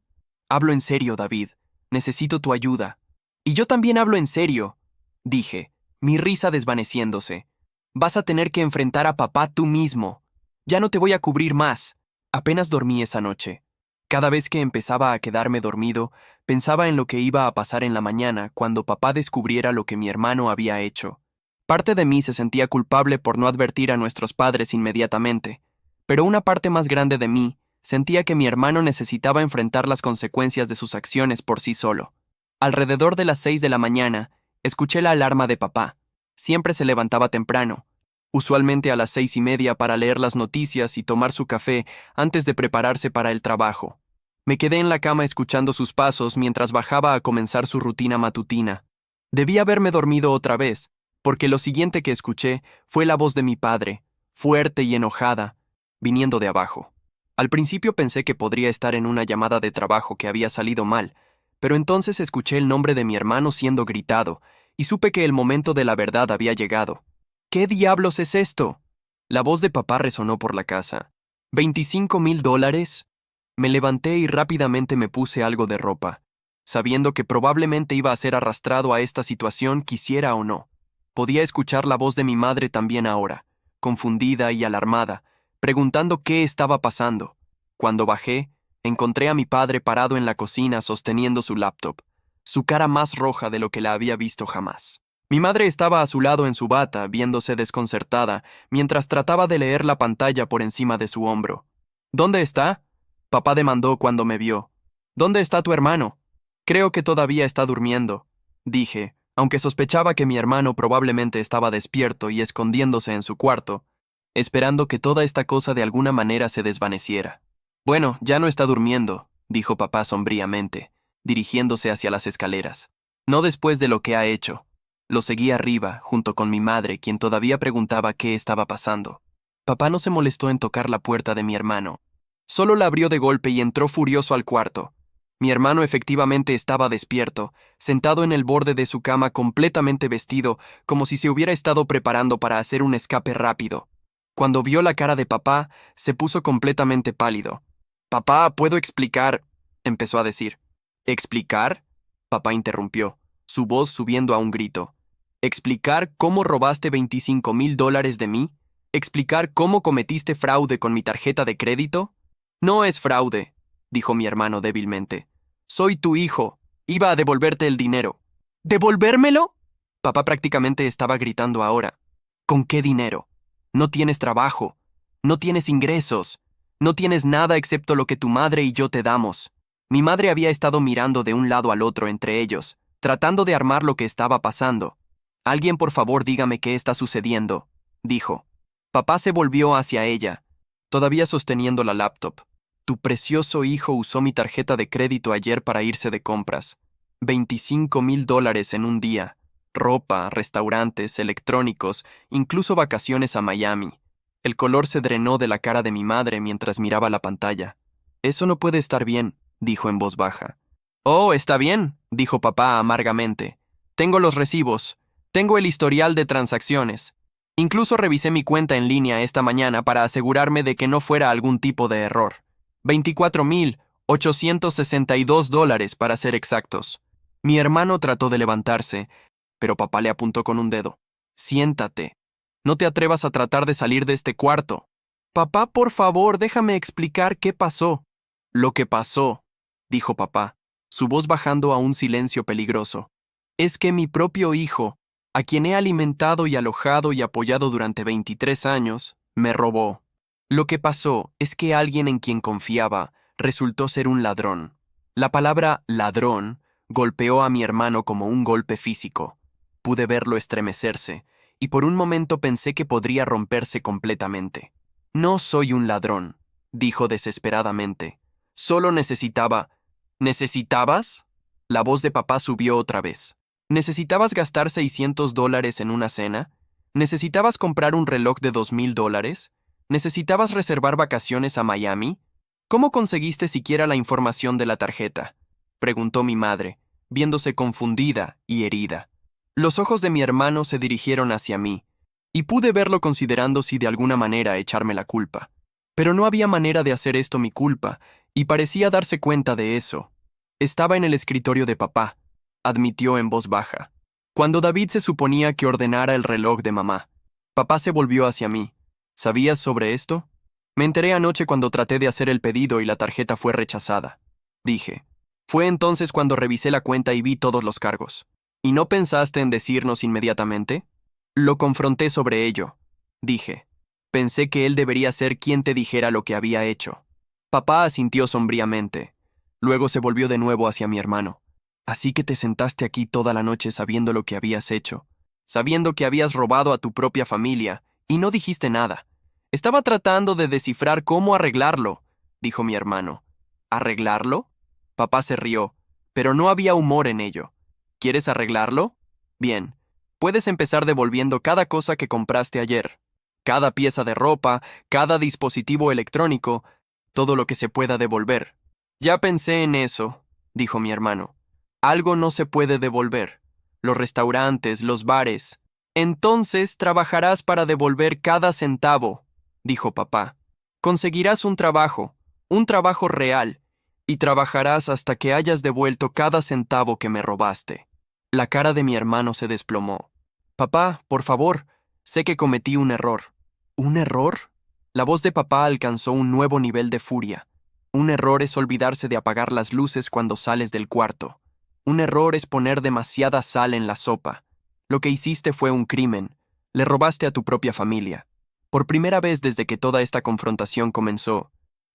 Hablo en serio, David. Necesito tu ayuda. Y yo también hablo en serio, dije, mi risa desvaneciéndose. Vas a tener que enfrentar a papá tú mismo. Ya no te voy a cubrir más. Apenas dormí esa noche. Cada vez que empezaba a quedarme dormido, pensaba en lo que iba a pasar en la mañana cuando papá descubriera lo que mi hermano había hecho. Parte de mí se sentía culpable por no advertir a nuestros padres inmediatamente, pero una parte más grande de mí sentía que mi hermano necesitaba enfrentar las consecuencias de sus acciones por sí solo. Alrededor de las 6 de la mañana, escuché la alarma de papá. Siempre se levantaba temprano, usualmente a las 6:30 para leer las noticias y tomar su café antes de prepararse para el trabajo. Me quedé en la cama escuchando sus pasos mientras bajaba a comenzar su rutina matutina. Debí haberme dormido otra vez, porque lo siguiente que escuché fue la voz de mi padre, fuerte y enojada, viniendo de abajo. Al principio pensé que podría estar en una llamada de trabajo que había salido mal, pero entonces escuché el nombre de mi hermano siendo gritado, y supe que el momento de la verdad había llegado. ¿Qué diablos es esto? La voz de papá resonó por la casa. ¿$25,000? Me levanté y rápidamente me puse algo de ropa, sabiendo que probablemente iba a ser arrastrado a esta situación, quisiera o no. Podía escuchar la voz de mi madre también ahora, confundida y alarmada, preguntando qué estaba pasando. Cuando bajé, encontré a mi padre parado en la cocina sosteniendo su laptop, su cara más roja de lo que la había visto jamás. Mi madre estaba a su lado en su bata, viéndose desconcertada, mientras trataba de leer la pantalla por encima de su hombro. ¿Dónde está? Papá demandó cuando me vio. ¿Dónde está tu hermano? Creo que todavía está durmiendo, dije, aunque sospechaba que mi hermano probablemente estaba despierto y escondiéndose en su cuarto, esperando que toda esta cosa de alguna manera se desvaneciera. Bueno, ya no está durmiendo, dijo papá sombríamente, dirigiéndose hacia las escaleras. No después de lo que ha hecho. Lo seguí arriba, junto con mi madre, quien todavía preguntaba qué estaba pasando. Papá no se molestó en tocar la puerta de mi hermano. Solo la abrió de golpe y entró furioso al cuarto. Mi hermano efectivamente estaba despierto, sentado en el borde de su cama completamente vestido, como si se hubiera estado preparando para hacer un escape rápido. Cuando vio la cara de papá, se puso completamente pálido. «Papá, ¿puedo explicar?», empezó a decir. «¿Explicar?», papá interrumpió, su voz subiendo a un grito. «¿Explicar cómo robaste $25,000 de mí? ¿Explicar cómo cometiste fraude con mi tarjeta de crédito?» «No es fraude», dijo mi hermano débilmente. «Soy tu hijo. Iba a devolverte el dinero». «¿Devolvérmelo?», papá prácticamente estaba gritando ahora. «¿Con qué dinero? No tienes trabajo. No tienes ingresos. No tienes nada excepto lo que tu madre y yo te damos». Mi madre había estado mirando de un lado al otro entre ellos, tratando de armar lo que estaba pasando. «Alguien, por favor, dígame qué está sucediendo», dijo. Papá se volvió hacia ella, todavía sosteniendo la laptop. «Tu precioso hijo usó mi tarjeta de crédito ayer para irse de compras. $25,000 en un día. Ropa, restaurantes, electrónicos, incluso vacaciones a Miami». El color se drenó de la cara de mi madre mientras miraba la pantalla. «Eso no puede estar bien», dijo en voz baja. «Oh, está bien», dijo papá amargamente. «Tengo los recibos. Tengo el historial de transacciones. Incluso revisé mi cuenta en línea esta mañana para asegurarme de que no fuera algún tipo de error. $24,862 para ser exactos». Mi hermano trató de levantarse, pero papá le apuntó con un dedo. «Siéntate. No te atrevas a tratar de salir de este cuarto». «Papá, por favor, déjame explicar qué pasó». «Lo que pasó», dijo papá, su voz bajando a un silencio peligroso, «es que mi propio hijo, a quien he alimentado y alojado y apoyado durante 23 años, me robó. Lo que pasó es que alguien en quien confiaba resultó ser un ladrón. La palabra ladrón golpeó a mi hermano como un golpe físico. Pude verlo estremecerse, y por un momento pensé que podría romperse completamente. «No soy un ladrón», dijo desesperadamente. «Solo necesitaba». «¿Necesitabas?». La voz de papá subió otra vez. ¿Necesitabas gastar $600 en una cena? ¿Necesitabas comprar un reloj de $2,000? ¿Necesitabas reservar vacaciones a Miami? ¿Cómo conseguiste siquiera la información de la tarjeta?», preguntó mi madre, viéndose confundida y herida. Los ojos de mi hermano se dirigieron hacia mí, y pude verlo considerando si de alguna manera echarme la culpa. Pero no había manera de hacer esto mi culpa, y parecía darse cuenta de eso. «Estaba en el escritorio de papá», admitió en voz baja, «cuando David se suponía que ordenara el reloj de mamá. Papá se volvió hacia mí. ¿Sabías sobre esto? Me enteré anoche cuando traté de hacer el pedido y la tarjeta fue rechazada», dije. «Fue entonces cuando revisé la cuenta y vi todos los cargos». «¿Y no pensaste en decirnos inmediatamente?». «Lo confronté sobre ello», dije. «Pensé que él debería ser quien te dijera lo que había hecho». Papá asintió sombríamente. Luego se volvió de nuevo hacia mi hermano. «Así que te sentaste aquí toda la noche sabiendo lo que habías hecho, sabiendo que habías robado a tu propia familia, y no dijiste nada. Estaba tratando de descifrar cómo arreglarlo», dijo mi hermano. ¿Arreglarlo? Papá se rió, pero no había humor en ello. ¿Quieres arreglarlo? Bien, puedes empezar devolviendo cada cosa que compraste ayer. Cada pieza de ropa, cada dispositivo electrónico, todo lo que se pueda devolver. Ya pensé en eso, dijo mi hermano. Algo no se puede devolver. Los restaurantes, los bares. Entonces trabajarás para devolver cada centavo, dijo papá. Conseguirás un trabajo real, y trabajarás hasta que hayas devuelto cada centavo que me robaste. La cara de mi hermano se desplomó. Papá, por favor, sé que cometí un error. ¿Un error? La voz de papá alcanzó un nuevo nivel de furia. Un error es olvidarse de apagar las luces cuando sales del cuarto. Un error es poner demasiada sal en la sopa. Lo que hiciste fue un crimen. Le robaste a tu propia familia. Por primera vez desde que toda esta confrontación comenzó,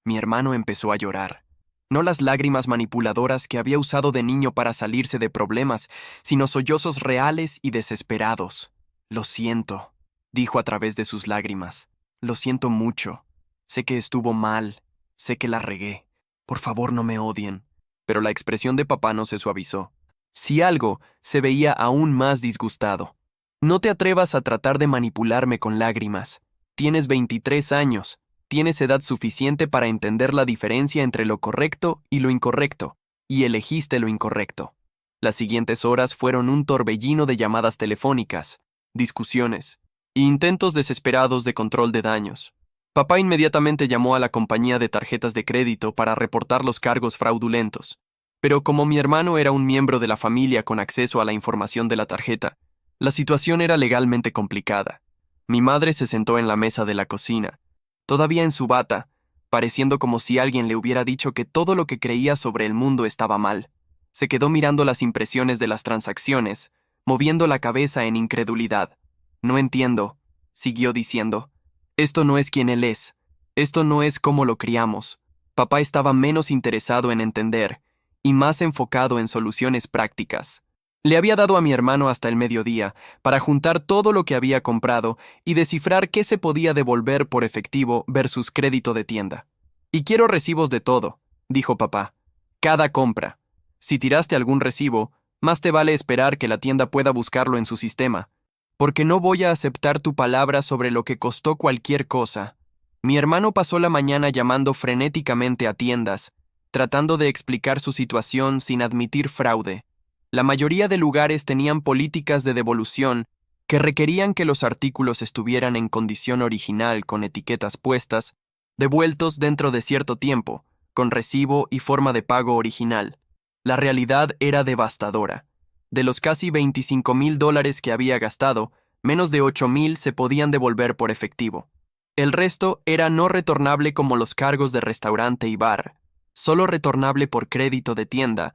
mi hermano empezó a llorar. No las lágrimas manipuladoras que había usado de niño para salirse de problemas, sino sollozos reales y desesperados. Lo siento, dijo a través de sus lágrimas. Lo siento mucho. Sé que estuvo mal. Sé que la regué. Por favor, no me odien. Pero la expresión de papá no se suavizó. Si algo, se veía aún más disgustado. No te atrevas a tratar de manipularme con lágrimas. Tienes 23 años. Tienes edad suficiente para entender la diferencia entre lo correcto y lo incorrecto, y elegiste lo incorrecto. Las siguientes horas fueron un torbellino de llamadas telefónicas, discusiones e intentos desesperados de control de daños. Papá inmediatamente llamó a la compañía de tarjetas de crédito para reportar los cargos fraudulentos. Pero como mi hermano era un miembro de la familia con acceso a la información de la tarjeta, la situación era legalmente complicada. Mi madre se sentó en la mesa de la cocina, todavía en su bata, pareciendo como si alguien le hubiera dicho que todo lo que creía sobre el mundo estaba mal. Se quedó mirando las impresiones de las transacciones, moviendo la cabeza en incredulidad. No entiendo, siguió diciendo. Esto no es quien él es. Esto no es cómo lo criamos. Papá estaba menos interesado en entender y más enfocado en soluciones prácticas. Le había dado a mi hermano hasta el mediodía para juntar todo lo que había comprado y descifrar qué se podía devolver por efectivo versus crédito de tienda. Y quiero recibos de todo, dijo papá. Cada compra. Si tiraste algún recibo, más te vale esperar que la tienda pueda buscarlo en su sistema, porque no voy a aceptar tu palabra sobre lo que costó cualquier cosa. Mi hermano pasó la mañana llamando frenéticamente a tiendas, tratando de explicar su situación sin admitir fraude. La mayoría de lugares tenían políticas de devolución que requerían que los artículos estuvieran en condición original con etiquetas puestas, devueltos dentro de cierto tiempo, con recibo y forma de pago original. La realidad era devastadora. De los casi $25,000 que había gastado, menos de 8,000 se podían devolver por efectivo. El resto era no retornable como los cargos de restaurante y bar, solo retornable por crédito de tienda,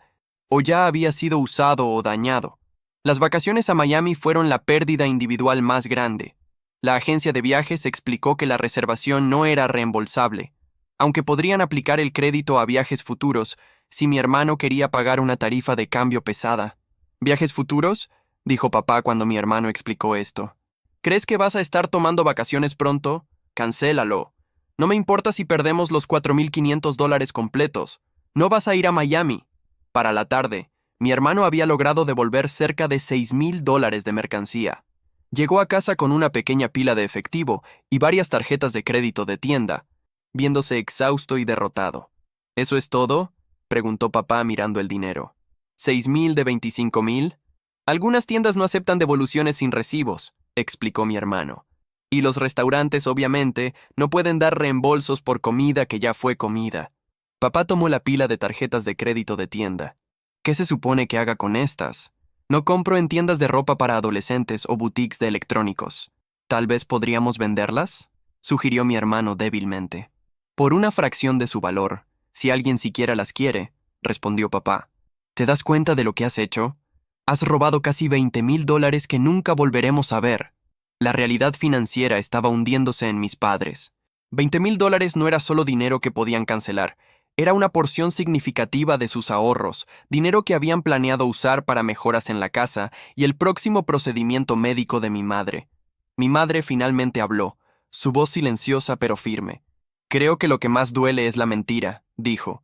o ya había sido usado o dañado. Las vacaciones a Miami fueron la pérdida individual más grande. La agencia de viajes explicó que la reservación no era reembolsable, aunque podrían aplicar el crédito a viajes futuros si mi hermano quería pagar una tarifa de cambio pesada. ¿Viajes futuros?, dijo papá cuando mi hermano explicó esto. ¿Crees que vas a estar tomando vacaciones pronto? Cancélalo. No me importa si perdemos los $4,500 completos. No vas a ir a Miami. Para la tarde, mi hermano había logrado devolver cerca de $6,000 de mercancía. Llegó a casa con una pequeña pila de efectivo y varias tarjetas de crédito de tienda, viéndose exhausto y derrotado. ¿Eso es todo?, preguntó papá mirando el dinero. ¿6,000 de 25,000? Algunas tiendas no aceptan devoluciones sin recibos, explicó mi hermano. Y los restaurantes, obviamente, no pueden dar reembolsos por comida que ya fue comida. Papá tomó la pila de tarjetas de crédito de tienda. ¿Qué se supone que haga con estas? No compro en tiendas de ropa para adolescentes o boutiques de electrónicos. ¿Tal vez podríamos venderlas?, sugirió mi hermano débilmente. Por una fracción de su valor, si alguien siquiera las quiere, respondió papá. ¿Te das cuenta de lo que has hecho? Has robado casi $20,000 que nunca volveremos a ver. La realidad financiera estaba hundiéndose en mis padres. $20,000 no era solo dinero que podían cancelar. Era una porción significativa de sus ahorros, dinero que habían planeado usar para mejoras en la casa y el próximo procedimiento médico de mi madre. Mi madre finalmente habló, su voz silenciosa pero firme. Creo que lo que más duele es la mentira, dijo.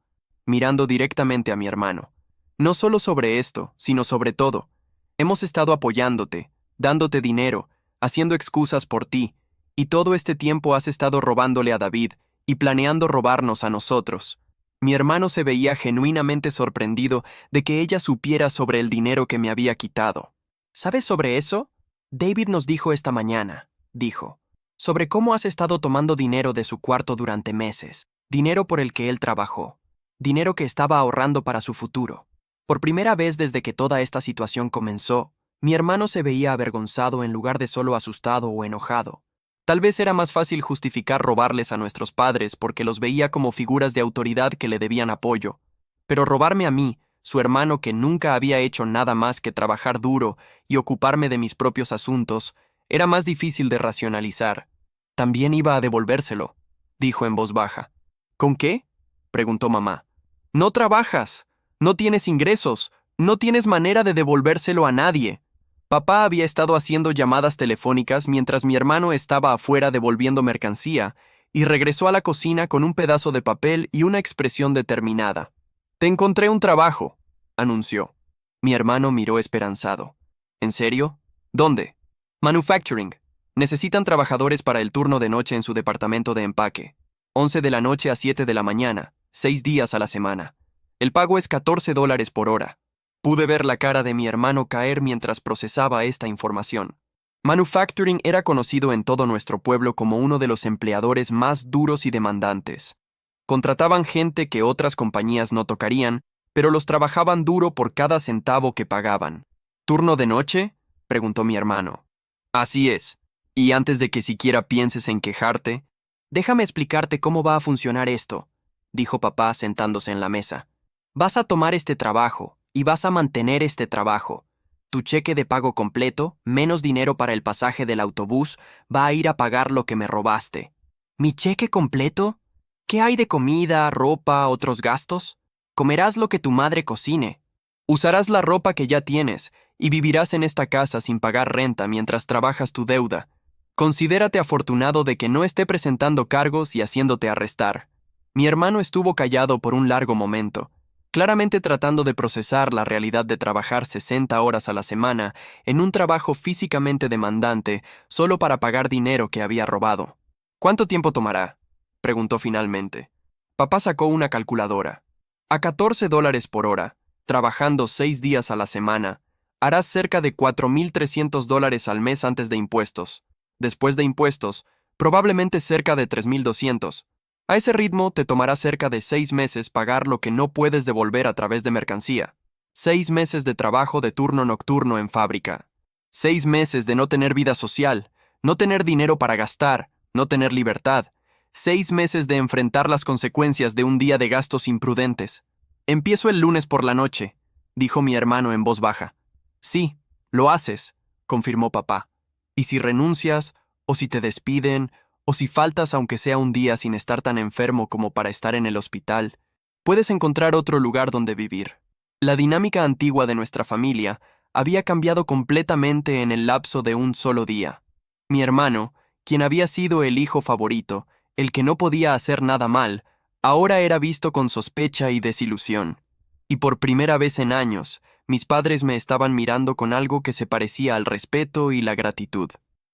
mirando directamente a mi hermano. No solo sobre esto, sino sobre todo. Hemos estado apoyándote, dándote dinero, haciendo excusas por ti, y todo este tiempo has estado robándole a David y planeando robarnos a nosotros. Mi hermano se veía genuinamente sorprendido de que ella supiera sobre el dinero que me había quitado. ¿Sabes sobre eso? David nos dijo esta mañana, dijo, sobre cómo has estado tomando dinero de su cuarto durante meses, dinero por el que él trabajó, dinero que estaba ahorrando para su futuro. Por primera vez desde que toda esta situación comenzó, mi hermano se veía avergonzado en lugar de solo asustado o enojado. Tal vez era más fácil justificar robarles a nuestros padres porque los veía como figuras de autoridad que le debían apoyo. Pero robarme a mí, su hermano que nunca había hecho nada más que trabajar duro y ocuparme de mis propios asuntos, era más difícil de racionalizar. También iba a devolvérselo, dijo en voz baja. ¿Con qué? Preguntó mamá. No trabajas, no tienes ingresos, no tienes manera de devolvérselo a nadie. Papá había estado haciendo llamadas telefónicas mientras mi hermano estaba afuera devolviendo mercancía y regresó a la cocina con un pedazo de papel y una expresión determinada. Te encontré un trabajo, anunció. Mi hermano miró esperanzado. ¿En serio? ¿Dónde? Manufacturing. Necesitan trabajadores para el turno de noche en su departamento de empaque. 11 de la noche a 7 de la mañana, 6 días a la semana. El pago es $14 por hora. Pude ver la cara de mi hermano caer mientras procesaba esta información. Manufacturing era conocido en todo nuestro pueblo como uno de los empleadores más duros y demandantes. Contrataban gente que otras compañías no tocarían, pero los trabajaban duro por cada centavo que pagaban. ¿Turno de noche?, preguntó mi hermano. Así es. Y antes de que siquiera pienses en quejarte, déjame explicarte cómo va a funcionar esto, dijo papá sentándose en la mesa. Vas a tomar este trabajo y vas a mantener este trabajo. Tu cheque de pago completo, menos dinero para el pasaje del autobús, va a ir a pagar lo que me robaste. ¿Mi cheque completo? ¿Qué hay de comida, ropa, otros gastos? Comerás lo que tu madre cocine. Usarás la ropa que ya tienes y vivirás en esta casa sin pagar renta mientras trabajas tu deuda. Considérate afortunado de que no esté presentando cargos y haciéndote arrestar. Mi hermano estuvo callado por un largo momento, claramente tratando de procesar la realidad de trabajar 60 horas a la semana en un trabajo físicamente demandante solo para pagar dinero que había robado. ¿Cuánto tiempo tomará?, preguntó finalmente. Papá sacó una calculadora. A $14 por hora, trabajando 6 días a la semana, harás cerca de $4,300 al mes antes de impuestos. Después de impuestos, probablemente cerca de 3,200. A ese ritmo te tomará cerca de 6 meses pagar lo que no puedes devolver a través de mercancía. 6 meses de trabajo de turno nocturno en fábrica. 6 meses de no tener vida social, no tener dinero para gastar, no tener libertad. 6 meses de enfrentar las consecuencias de un día de gastos imprudentes. Empiezo el lunes por la noche, dijo mi hermano en voz baja. Sí, lo haces, confirmó papá. Y si renuncias, o si te despiden, o si faltas aunque sea un día sin estar tan enfermo como para estar en el hospital, puedes encontrar otro lugar donde vivir. La dinámica antigua de nuestra familia había cambiado completamente en el lapso de un solo día. Mi hermano, quien había sido el hijo favorito, el que no podía hacer nada mal, ahora era visto con sospecha y desilusión. Y por primera vez en años, mis padres me estaban mirando con algo que se parecía al respeto y la gratitud.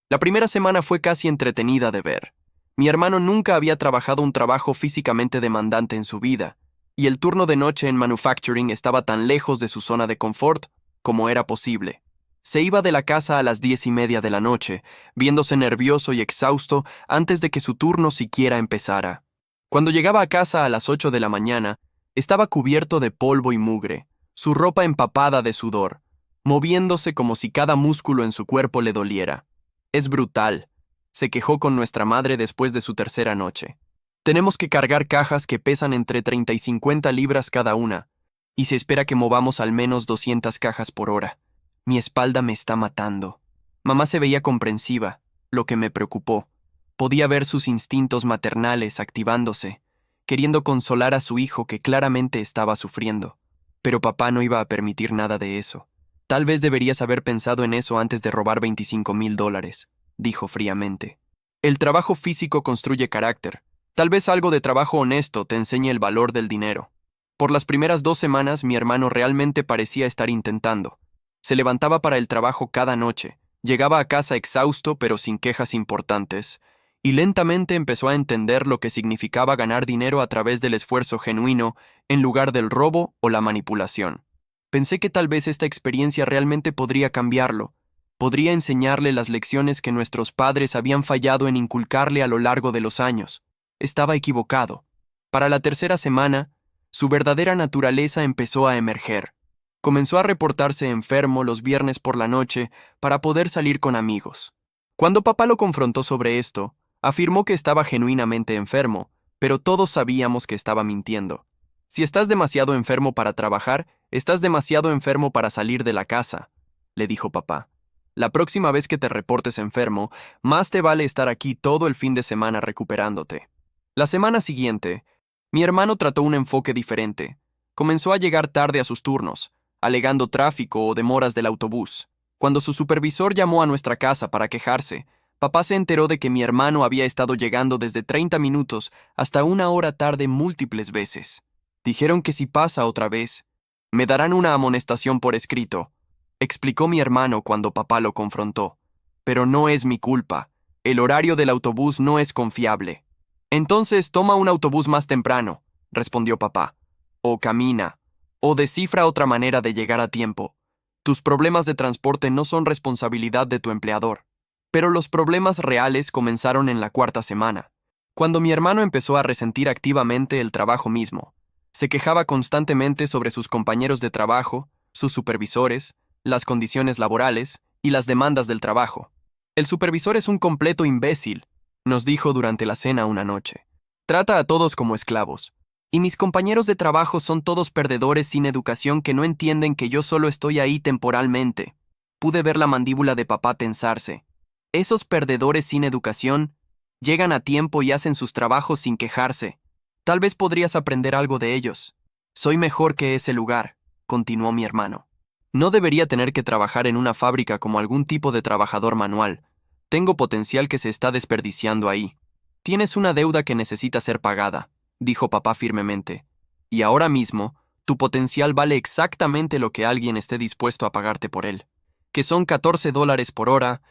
La primera semana fue casi entretenida de ver. Mi hermano nunca había trabajado un trabajo físicamente demandante en su vida, y el turno de noche en manufacturing estaba tan lejos de su zona de confort como era posible. Se iba de la casa a las 10:30 de la noche, viéndose nervioso y exhausto antes de que su turno siquiera empezara. Cuando llegaba a casa a las 8 de la mañana, estaba cubierto de polvo y mugre, su ropa empapada de sudor, moviéndose como si cada músculo en su cuerpo le doliera. Es brutal, se quejó con nuestra madre después de su tercera noche. Tenemos que cargar cajas que pesan entre 30 y 50 libras cada una, y se espera que movamos al menos 200 cajas por hora. Mi espalda me está matando. Mamá se veía comprensiva, lo que me preocupó. Podía ver sus instintos maternales activándose, queriendo consolar a su hijo que claramente estaba sufriendo. Pero papá no iba a permitir nada de eso. Tal vez deberías haber pensado en eso antes de robar $25,000, dijo fríamente. El trabajo físico construye carácter. Tal vez algo de trabajo honesto te enseñe el valor del dinero. Por las primeras 2 semanas mi hermano realmente parecía estar intentando. Se levantaba para el trabajo cada noche, llegaba a casa exhausto pero sin quejas importantes, y lentamente empezó a entender lo que significaba ganar dinero a través del esfuerzo genuino en lugar del robo o la manipulación. Pensé que tal vez esta experiencia realmente podría cambiarlo, podría enseñarle las lecciones que nuestros padres habían fallado en inculcarle a lo largo de los años. Estaba equivocado. Para la tercera semana, su verdadera naturaleza empezó a emerger. Comenzó a reportarse enfermo los viernes por la noche para poder salir con amigos. Cuando papá lo confrontó sobre esto, afirmó que estaba genuinamente enfermo, pero todos sabíamos que estaba mintiendo. Si estás demasiado enfermo para trabajar, estás demasiado enfermo para salir de la casa, le dijo papá. La próxima vez que te reportes enfermo, más te vale estar aquí todo el fin de semana recuperándote. La semana siguiente, mi hermano trató un enfoque diferente. Comenzó a llegar tarde a sus turnos, alegando tráfico o demoras del autobús. Cuando su supervisor llamó a nuestra casa para quejarse, papá se enteró de que mi hermano había estado llegando desde 30 minutos hasta 1 hora tarde múltiples veces. Dijeron que si pasa otra vez, me darán una amonestación por escrito, explicó mi hermano cuando papá lo confrontó. Pero no es mi culpa. El horario del autobús no es confiable. Entonces toma un autobús más temprano, respondió papá. O camina. O descifra otra manera de llegar a tiempo. Tus problemas de transporte no son responsabilidad de tu empleador. Pero los problemas reales comenzaron en la 4ª semana, cuando mi hermano empezó a resentir activamente el trabajo mismo. Se quejaba constantemente sobre sus compañeros de trabajo, sus supervisores, las condiciones laborales y las demandas del trabajo. El supervisor es un completo imbécil, nos dijo durante la cena una noche. Trata a todos como esclavos. Y mis compañeros de trabajo son todos perdedores sin educación que no entienden que yo solo estoy ahí temporalmente. Pude ver la mandíbula de papá tensarse. Esos perdedores sin educación llegan a tiempo y hacen sus trabajos sin quejarse. Tal vez podrías aprender algo de ellos. Soy mejor que ese lugar, continuó mi hermano. No debería tener que trabajar en una fábrica como algún tipo de trabajador manual. Tengo potencial que se está desperdiciando ahí. Tienes una deuda que necesita ser pagada, dijo papá firmemente. Y ahora mismo, tu potencial vale exactamente lo que alguien esté dispuesto a pagarte por él, que son $14 por hora,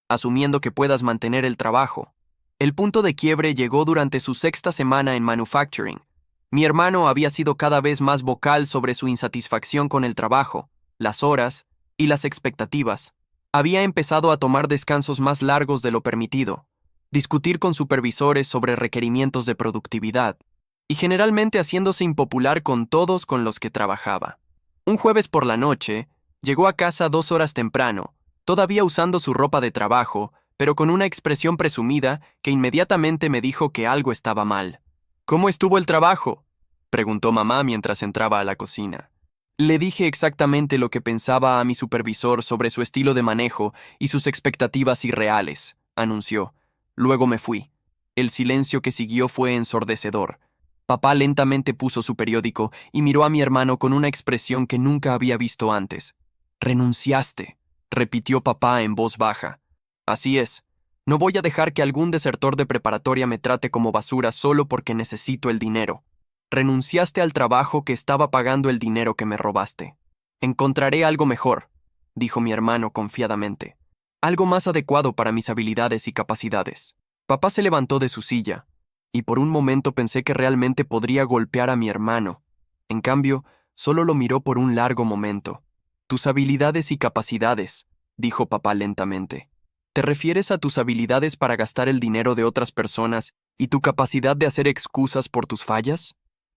asumiendo que puedas mantener el trabajo. El punto de quiebre llegó durante su 6ª semana en manufacturing. Mi hermano había sido cada vez más vocal sobre su insatisfacción con el trabajo, las horas y las expectativas. Había empezado a tomar descansos más largos de lo permitido, discutir con supervisores sobre requerimientos de productividad, y generalmente haciéndose impopular con todos con los que trabajaba. Un jueves por la noche, llegó a casa 2 horas temprano, todavía usando su ropa de trabajo, pero con una expresión presumida que inmediatamente me dijo que algo estaba mal. ¿Cómo estuvo el trabajo?, preguntó mamá mientras entraba a la cocina. Le dije exactamente lo que pensaba a mi supervisor sobre su estilo de manejo y sus expectativas irreales, anunció. Luego me fui. El silencio que siguió fue ensordecedor. Papá lentamente puso su periódico y miró a mi hermano con una expresión que nunca había visto antes. «Renunciaste», repitió papá en voz baja. «Así es. No voy a dejar que algún desertor de preparatoria me trate como basura solo porque necesito el dinero. Renunciaste al trabajo que estaba pagando el dinero que me robaste. Encontraré algo mejor», dijo mi hermano confiadamente. «Algo más adecuado para mis habilidades y capacidades». Papá se levantó de su silla, y por un momento pensé que realmente podría golpear a mi hermano. En cambio, solo lo miró por un largo momento. «Tus habilidades y capacidades», dijo papá lentamente. «¿Te refieres a tus habilidades para gastar el dinero de otras personas y tu capacidad de hacer excusas por tus fallas?»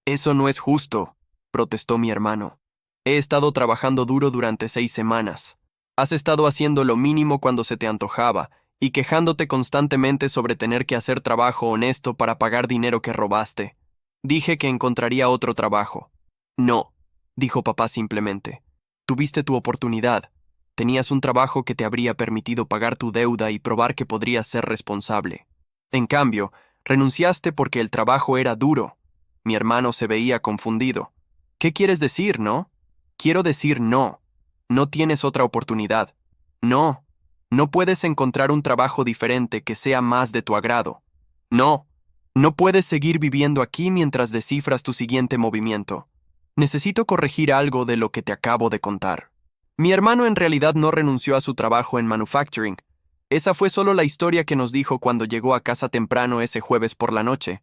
«Eso no es justo», protestó mi hermano. «He estado trabajando duro durante 6 semanas. Has estado haciendo lo mínimo cuando se te antojaba y quejándote constantemente sobre tener que hacer trabajo honesto para pagar dinero que robaste. Dije que encontraría otro trabajo». «No», dijo papá simplemente. «Tuviste tu oportunidad. Tenías un trabajo que te habría permitido pagar tu deuda y probar que podrías ser responsable. En cambio, renunciaste porque el trabajo era duro». Mi hermano se veía confundido. «¿Qué quieres decir, no?» «Quiero decir no. No tienes otra oportunidad. No. No puedes encontrar un trabajo diferente que sea más de tu agrado. No. No puedes seguir viviendo aquí mientras descifras tu siguiente movimiento. Necesito corregir algo de lo que te acabo de contar. Mi hermano en realidad no renunció a su trabajo en manufacturing. Esa fue solo la historia que nos dijo cuando llegó a casa temprano ese jueves por la noche.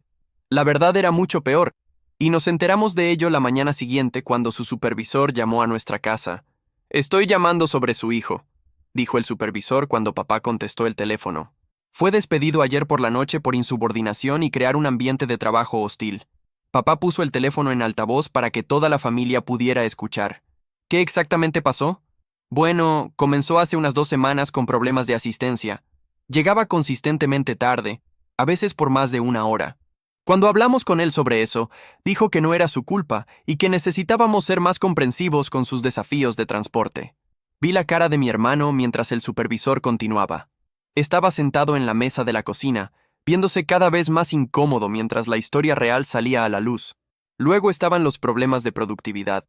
La verdad era mucho peor, y nos enteramos de ello la mañana siguiente cuando su supervisor llamó a nuestra casa. Estoy llamando sobre su hijo, dijo el supervisor cuando papá contestó el teléfono. Fue despedido ayer por la noche por insubordinación y crear un ambiente de trabajo hostil. Papá puso el teléfono en altavoz para que toda la familia pudiera escuchar. ¿Qué exactamente pasó? Bueno, comenzó hace unas 2 semanas con problemas de asistencia. Llegaba consistentemente tarde, a veces por más de 1 hora. Cuando hablamos con él sobre eso, dijo que no era su culpa y que necesitábamos ser más comprensivos con sus desafíos de transporte. Vi la cara de mi hermano mientras el supervisor continuaba. Estaba sentado en la mesa de la cocina, viéndose cada vez más incómodo mientras la historia real salía a la luz. Luego estaban los problemas de productividad.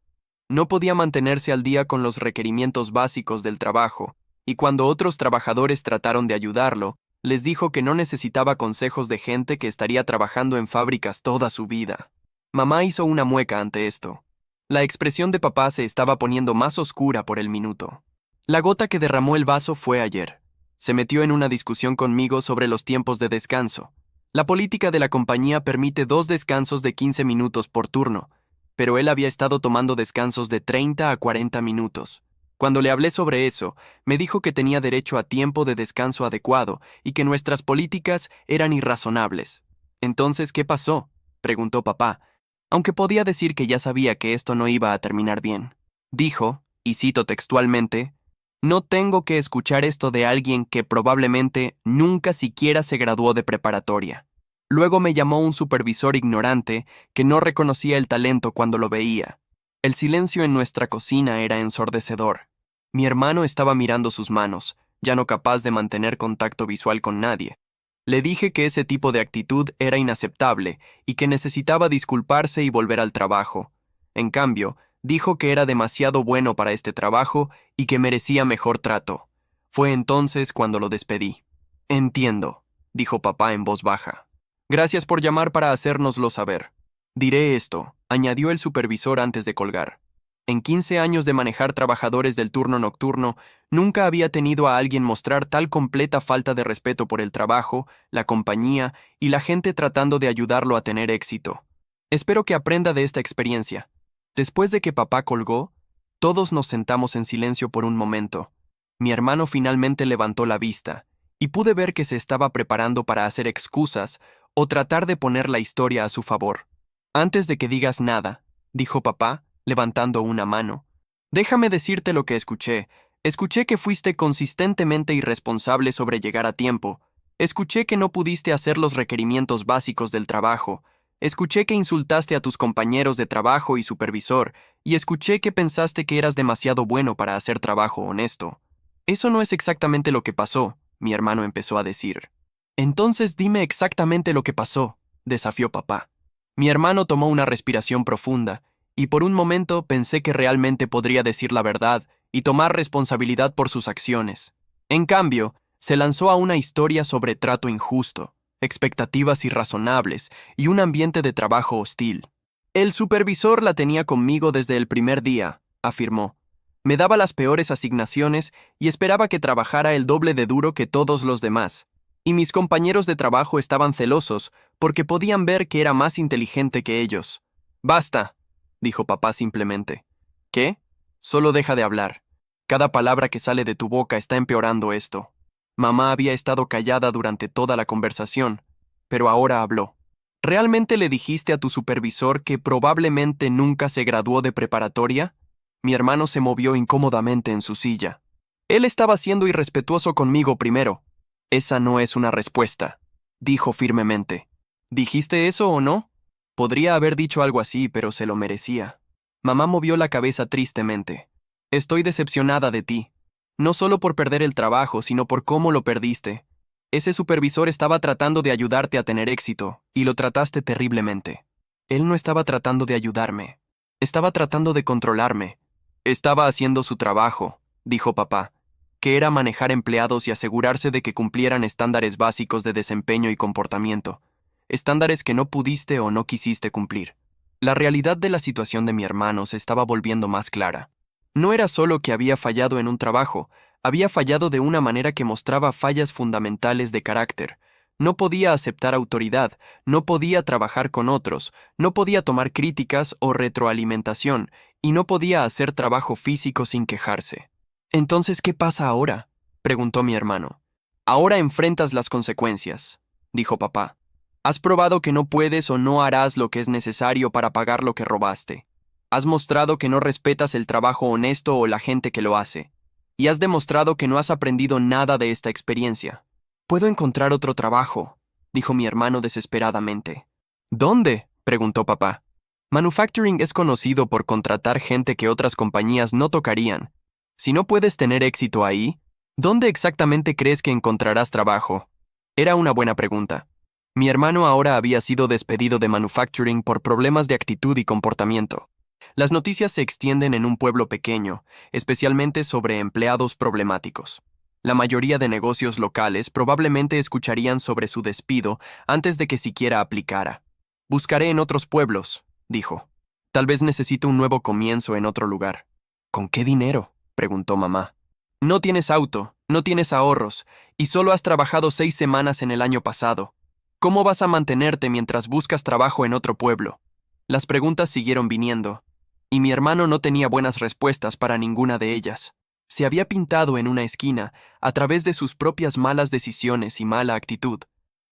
No podía mantenerse al día con los requerimientos básicos del trabajo, y cuando otros trabajadores trataron de ayudarlo, les dijo que no necesitaba consejos de gente que estaría trabajando en fábricas toda su vida. Mamá hizo una mueca ante esto. La expresión de papá se estaba poniendo más oscura por el minuto. La gota que derramó el vaso fue ayer. Se metió en una discusión conmigo sobre los tiempos de descanso. La política de la compañía permite 2 descansos de 15 minutos por turno, pero él había estado tomando descansos de 30 a 40 minutos. Cuando le hablé sobre eso, me dijo que tenía derecho a tiempo de descanso adecuado y que nuestras políticas eran irrazonables. Entonces, ¿qué pasó?, preguntó papá, aunque podía decir que ya sabía que esto no iba a terminar bien. Dijo, y cito textualmente, «No tengo que escuchar esto de alguien que probablemente nunca siquiera se graduó de preparatoria». Luego me llamó un supervisor ignorante que no reconocía el talento cuando lo veía. El silencio en nuestra cocina era ensordecedor. Mi hermano estaba mirando sus manos, ya no capaz de mantener contacto visual con nadie. Le dije que ese tipo de actitud era inaceptable y que necesitaba disculparse y volver al trabajo. En cambio, dijo que era demasiado bueno para este trabajo y que merecía mejor trato. Fue entonces cuando lo despedí. «Entiendo», dijo papá en voz baja. «Gracias por llamar para hacérnoslo saber. Diré esto», añadió el supervisor antes de colgar. En 15 años de manejar trabajadores del turno nocturno, nunca había tenido a alguien mostrar tal completa falta de respeto por el trabajo, la compañía y la gente tratando de ayudarlo a tener éxito. Espero que aprenda de esta experiencia. Después de que papá colgó, todos nos sentamos en silencio por un momento. Mi hermano finalmente levantó la vista, y pude ver que se estaba preparando para hacer excusas o tratar de poner la historia a su favor. «Antes de que digas nada», dijo papá, levantando una mano, «déjame decirte lo que escuché. Escuché que fuiste consistentemente irresponsable sobre llegar a tiempo. Escuché que no pudiste hacer los requerimientos básicos del trabajo. Escuché que insultaste a tus compañeros de trabajo y supervisor, y escuché que pensaste que eras demasiado bueno para hacer trabajo honesto. Eso no es exactamente lo que pasó», mi hermano empezó a decir. «Entonces dime exactamente lo que pasó», desafió papá. Mi hermano tomó una respiración profunda, y por un momento pensé que realmente podría decir la verdad y tomar responsabilidad por sus acciones. En cambio, se lanzó a una historia sobre trato injusto, expectativas irrazonables y un ambiente de trabajo hostil. «El supervisor la tenía conmigo desde el primer día», afirmó. «Me daba las peores asignaciones y esperaba que trabajara el doble de duro que todos los demás. Y mis compañeros de trabajo estaban celosos porque podían ver que era más inteligente que ellos». «Basta», dijo papá simplemente. «¿Qué? Solo deja de hablar. Cada palabra que sale de tu boca está empeorando esto». Mamá había estado callada durante toda la conversación, pero ahora habló. «¿Realmente le dijiste a tu supervisor que probablemente nunca se graduó de preparatoria?» Mi hermano se movió incómodamente en su silla. «Él estaba siendo irrespetuoso conmigo primero». «Esa no es una respuesta», dijo firmemente. «¿Dijiste eso o no?» Podría haber dicho algo así, pero se lo merecía. Mamá movió la cabeza tristemente. «Estoy decepcionada de ti. No solo por perder el trabajo, sino por cómo lo perdiste. Ese supervisor estaba tratando de ayudarte a tener éxito, y lo trataste terriblemente». «Él no estaba tratando de ayudarme. Estaba tratando de controlarme. Estaba haciendo su trabajo», dijo papá, que era manejar empleados y asegurarse de que cumplieran estándares básicos de desempeño y comportamiento, estándares que no pudiste o no quisiste cumplir. La realidad de la situación de mi hermano se estaba volviendo más clara. No era solo que había fallado en un trabajo, había fallado de una manera que mostraba fallas fundamentales de carácter. No podía aceptar autoridad, no podía trabajar con otros, no podía tomar críticas o retroalimentación, y no podía hacer trabajo físico sin quejarse. «Entonces, ¿qué pasa ahora?», preguntó mi hermano. «Ahora enfrentas las consecuencias», dijo papá. «Has probado que no puedes o no harás lo que es necesario para pagar lo que robaste. Has mostrado que no respetas el trabajo honesto o la gente que lo hace. Y has demostrado que no has aprendido nada de esta experiencia». «Puedo encontrar otro trabajo», dijo mi hermano desesperadamente. «¿Dónde?», preguntó papá. «Manufacturing es conocido por contratar gente que otras compañías no tocarían. Si no puedes tener éxito ahí, ¿dónde exactamente crees que encontrarás trabajo?». Era una buena pregunta. Mi hermano ahora había sido despedido de Manufacturing por problemas de actitud y comportamiento. Las noticias se extienden en un pueblo pequeño, especialmente sobre empleados problemáticos. La mayoría de negocios locales probablemente escucharían sobre su despido antes de que siquiera aplicara. «Buscaré en otros pueblos», dijo. «Tal vez necesito un nuevo comienzo en otro lugar». «¿Con qué dinero?», preguntó mamá. «No tienes auto, no tienes ahorros, y solo has trabajado 6 semanas en el año pasado. ¿Cómo vas a mantenerte mientras buscas trabajo en otro pueblo?». Las preguntas siguieron viniendo, y mi hermano no tenía buenas respuestas para ninguna de ellas. Se había pintado en una esquina a través de sus propias malas decisiones y mala actitud,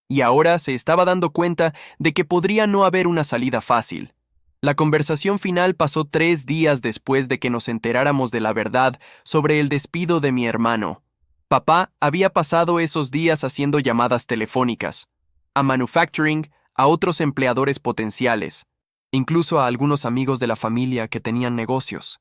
y ahora se estaba dando cuenta de que podría no haber una salida fácil. La conversación final pasó 3 días después de que nos enteráramos de la verdad sobre el despido de mi hermano. Papá había pasado esos días haciendo llamadas telefónicas, a Manufacturing, a otros empleadores potenciales, incluso a algunos amigos de la familia que tenían negocios.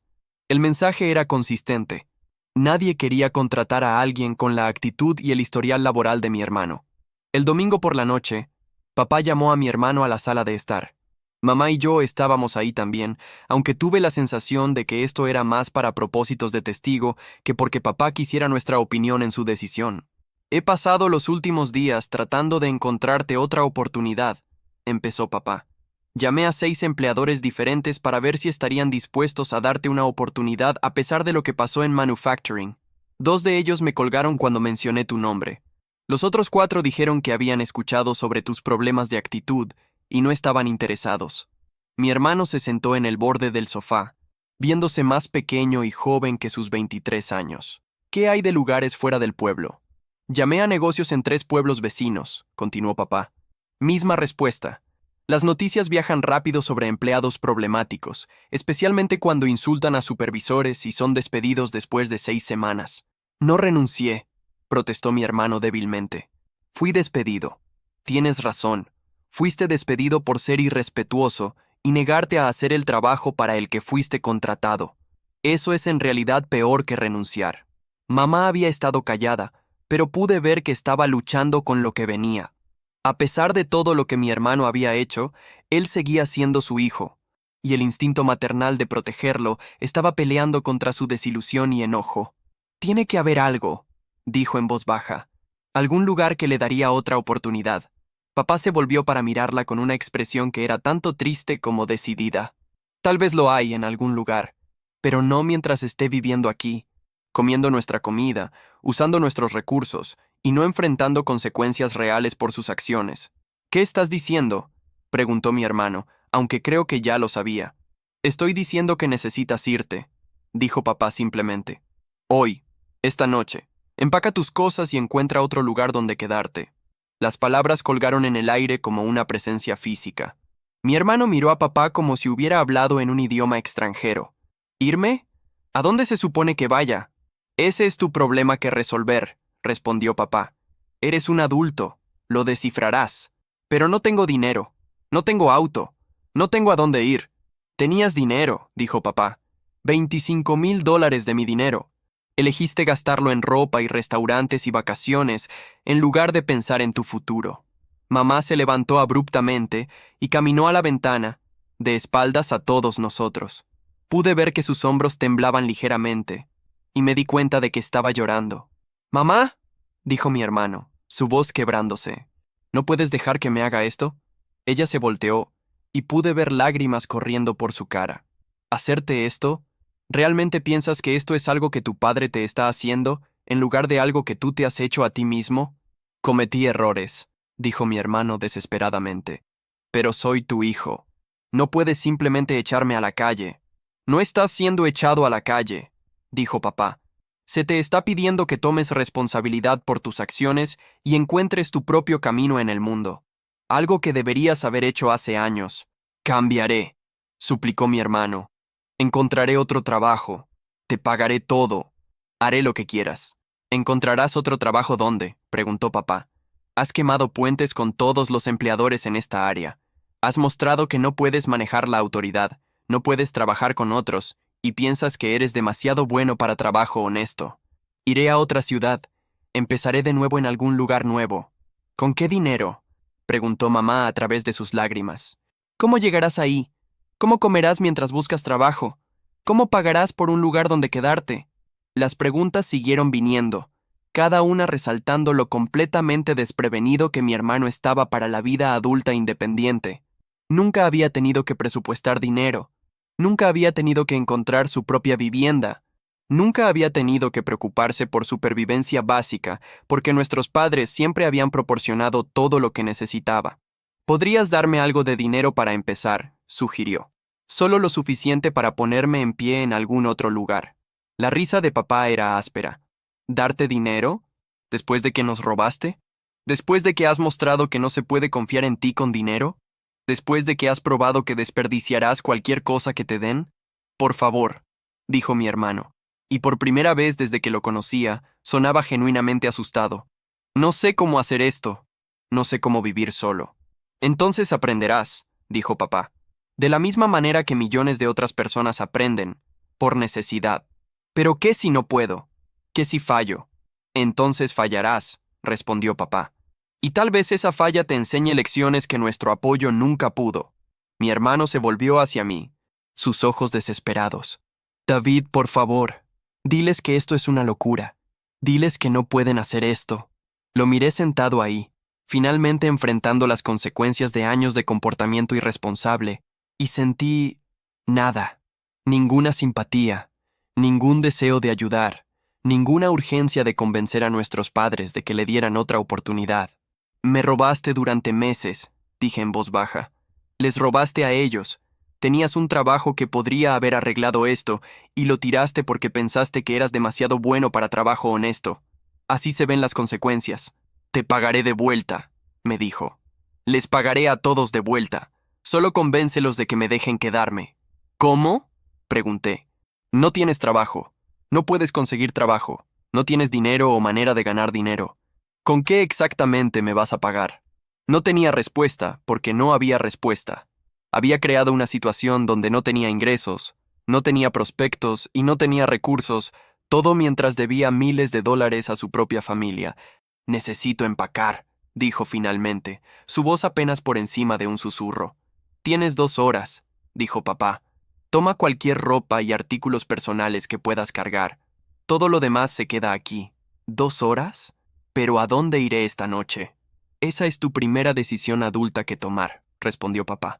El mensaje era consistente. Nadie quería contratar a alguien con la actitud y el historial laboral de mi hermano. El domingo por la noche, papá llamó a mi hermano a la sala de estar. Mamá y yo estábamos ahí también, aunque tuve la sensación de que esto era más para propósitos de testigo que porque papá quisiera nuestra opinión en su decisión. «He pasado los últimos días tratando de encontrarte otra oportunidad», empezó papá. «Llamé a 6 empleadores diferentes para ver si estarían dispuestos a darte una oportunidad a pesar de lo que pasó en Manufacturing. 2 de ellos me colgaron cuando mencioné tu nombre. Los otros 4 dijeron que habían escuchado sobre tus problemas de actitud y no estaban interesados». Mi hermano se sentó en el borde del sofá, viéndose más pequeño y joven que sus 23 años. «¿Qué hay de lugares fuera del pueblo?». «Llamé a negocios en 3 pueblos vecinos», continuó papá. «Misma respuesta. Las noticias viajan rápido sobre empleados problemáticos, especialmente cuando insultan a supervisores y son despedidos después de 6 semanas». «No renuncié», protestó mi hermano débilmente. «Fui despedido. Tienes razón. Fuiste despedido por ser irrespetuoso y negarte a hacer el trabajo para el que fuiste contratado. Eso es en realidad peor que renunciar». Mamá había estado callada, pero pude ver que estaba luchando con lo que venía. A pesar de todo lo que mi hermano había hecho, él seguía siendo su hijo, y el instinto maternal de protegerlo estaba peleando contra su desilusión y enojo. «Tiene que haber algo», dijo en voz baja. «Algún lugar que le daría otra oportunidad». Papá se volvió para mirarla con una expresión que era tanto triste como decidida. «Tal vez lo hay en algún lugar, pero no mientras esté viviendo aquí, comiendo nuestra comida, usando nuestros recursos, y no enfrentando consecuencias reales por sus acciones». «¿Qué estás diciendo?», preguntó mi hermano, aunque creo que ya lo sabía. «Estoy diciendo que necesitas irte», dijo papá simplemente. «Hoy, esta noche. Empaca tus cosas y encuentra otro lugar donde quedarte». Las palabras colgaron en el aire como una presencia física. Mi hermano miró a papá como si hubiera hablado en un idioma extranjero. «¿Irme? ¿A dónde se supone que vaya?». «Ese es tu problema que resolver», respondió papá. «Eres un adulto, lo descifrarás. Pero no tengo dinero, no tengo auto, no tengo a dónde ir». «Tenías dinero», dijo papá. $25,000 de mi dinero. Elegiste gastarlo en ropa y restaurantes y vacaciones en lugar de pensar en tu futuro». Mamá se levantó abruptamente y caminó a la ventana, de espaldas a todos nosotros. Pude ver que sus hombros temblaban ligeramente, y me di cuenta de que estaba llorando. «¿Mamá?», dijo mi hermano, su voz quebrándose. «¿No puedes dejar que me haga esto?». Ella se volteó, y pude ver lágrimas corriendo por su cara. ¿Hacerte esto? ¿Realmente piensas que esto es algo que tu padre te está haciendo, en lugar de algo que tú te has hecho a ti mismo? Cometí errores, dijo mi hermano desesperadamente. Pero soy tu hijo. No puedes simplemente echarme a la calle. No estás siendo echado a la calle, dijo papá. Se te está pidiendo que tomes responsabilidad por tus acciones y encuentres tu propio camino en el mundo. Algo que deberías haber hecho hace años. Cambiaré, suplicó mi hermano. Encontraré otro trabajo. Te pagaré todo. Haré lo que quieras. ¿Encontrarás otro trabajo dónde?, preguntó papá. Has quemado puentes con todos los empleadores en esta área. Has mostrado que no puedes manejar la autoridad, no puedes trabajar con otros, y piensas que eres demasiado bueno para trabajo honesto. Iré a otra ciudad. Empezaré de nuevo en algún lugar nuevo. ¿Con qué dinero?, preguntó mamá a través de sus lágrimas. ¿Cómo llegarás ahí? ¿Cómo comerás mientras buscas trabajo? ¿Cómo pagarás por un lugar donde quedarte? Las preguntas siguieron viniendo, cada una resaltando lo completamente desprevenido que mi hermano estaba para la vida adulta independiente. Nunca había tenido que presupuestar dinero. Nunca había tenido que encontrar su propia vivienda. Nunca había tenido que preocuparse por supervivencia básica, porque nuestros padres siempre habían proporcionado todo lo que necesitaba. «Podrías darme algo de dinero para empezar», sugirió. «Solo lo suficiente para ponerme en pie en algún otro lugar». La risa de papá era áspera. ¿Darte dinero? ¿Después de que nos robaste? ¿Después de que has mostrado que no se puede confiar en ti con dinero? ¿Después de que has probado que desperdiciarás cualquier cosa que te den? Por favor, dijo mi hermano, y por primera vez desde que lo conocía, sonaba genuinamente asustado. No sé cómo hacer esto. No sé cómo vivir solo. Entonces aprenderás, dijo papá. De la misma manera que millones de otras personas aprenden, por necesidad. ¿Pero qué si no puedo? ¿Qué si fallo? Entonces fallarás, respondió papá. Y tal vez esa falla te enseñe lecciones que nuestro apoyo nunca pudo. Mi hermano se volvió hacia mí, sus ojos desesperados. David, por favor, diles que esto es una locura. Diles que no pueden hacer esto. Lo miré sentado ahí, finalmente enfrentando las consecuencias de años de comportamiento irresponsable, y sentí nada, ninguna simpatía. Ningún deseo de ayudar, ninguna urgencia de convencer a nuestros padres de que le dieran otra oportunidad. Me robaste durante meses, dije en voz baja. Les robaste a ellos. Tenías un trabajo que podría haber arreglado esto y lo tiraste porque pensaste que eras demasiado bueno para trabajo honesto. Así se ven las consecuencias. Te pagaré de vuelta, me dijo. Les pagaré a todos de vuelta. Solo convéncelos de que me dejen quedarme. ¿Cómo?, pregunté. No tienes trabajo. No puedes conseguir trabajo. No tienes dinero o manera de ganar dinero. ¿Con qué exactamente me vas a pagar? No tenía respuesta porque no había respuesta. Había creado una situación donde no tenía ingresos, no tenía prospectos y no tenía recursos, todo mientras debía miles de dólares a su propia familia. Necesito empacar, dijo finalmente, su voz apenas por encima de un susurro. Tienes 2 horas, dijo papá. Toma cualquier ropa y artículos personales que puedas cargar. Todo lo demás se queda aquí. ¿2 horas? ¿Pero a dónde iré esta noche? Esa es tu primera decisión adulta que tomar, respondió papá.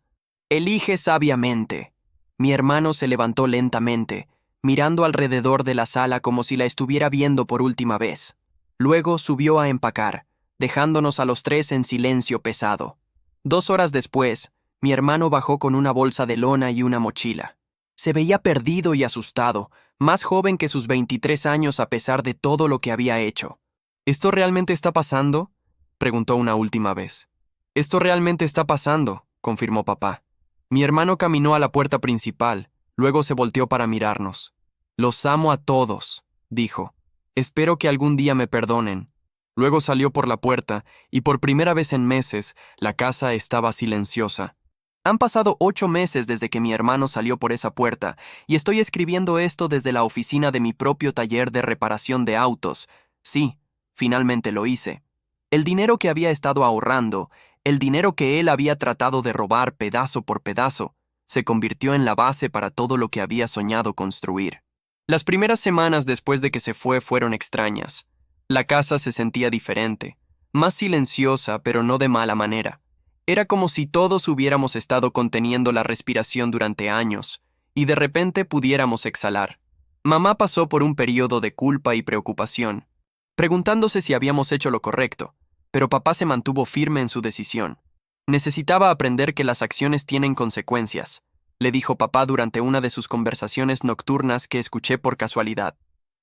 Elige sabiamente. Mi hermano se levantó lentamente, mirando alrededor de la sala como si la estuviera viendo por última vez. Luego subió a empacar, dejándonos a los 3 en silencio pesado. 2 horas después, mi hermano bajó con una bolsa de lona y una mochila. Se veía perdido y asustado, más joven que sus 23 años a pesar de todo lo que había hecho. ¿Esto realmente está pasando?, preguntó una última vez. Esto realmente está pasando, confirmó papá. Mi hermano caminó a la puerta principal, luego se volteó para mirarnos. Los amo a todos, dijo. Espero que algún día me perdonen. Luego salió por la puerta, y por primera vez en meses, la casa estaba silenciosa. Han pasado 8 meses desde que mi hermano salió por esa puerta, y estoy escribiendo esto desde la oficina de mi propio taller de reparación de autos. Sí, finalmente lo hice. El dinero que había estado ahorrando, el dinero que él había tratado de robar pedazo por pedazo, se convirtió en la base para todo lo que había soñado construir. Las primeras semanas después de que se fue fueron extrañas. La casa se sentía diferente, más silenciosa, pero no de mala manera. Era como si todos hubiéramos estado conteniendo la respiración durante años, y de repente pudiéramos exhalar. Mamá pasó por un periodo de culpa y preocupación, preguntándose si habíamos hecho lo correcto, pero papá se mantuvo firme en su decisión. Necesitaba aprender que las acciones tienen consecuencias, le dijo papá durante una de sus conversaciones nocturnas que escuché por casualidad.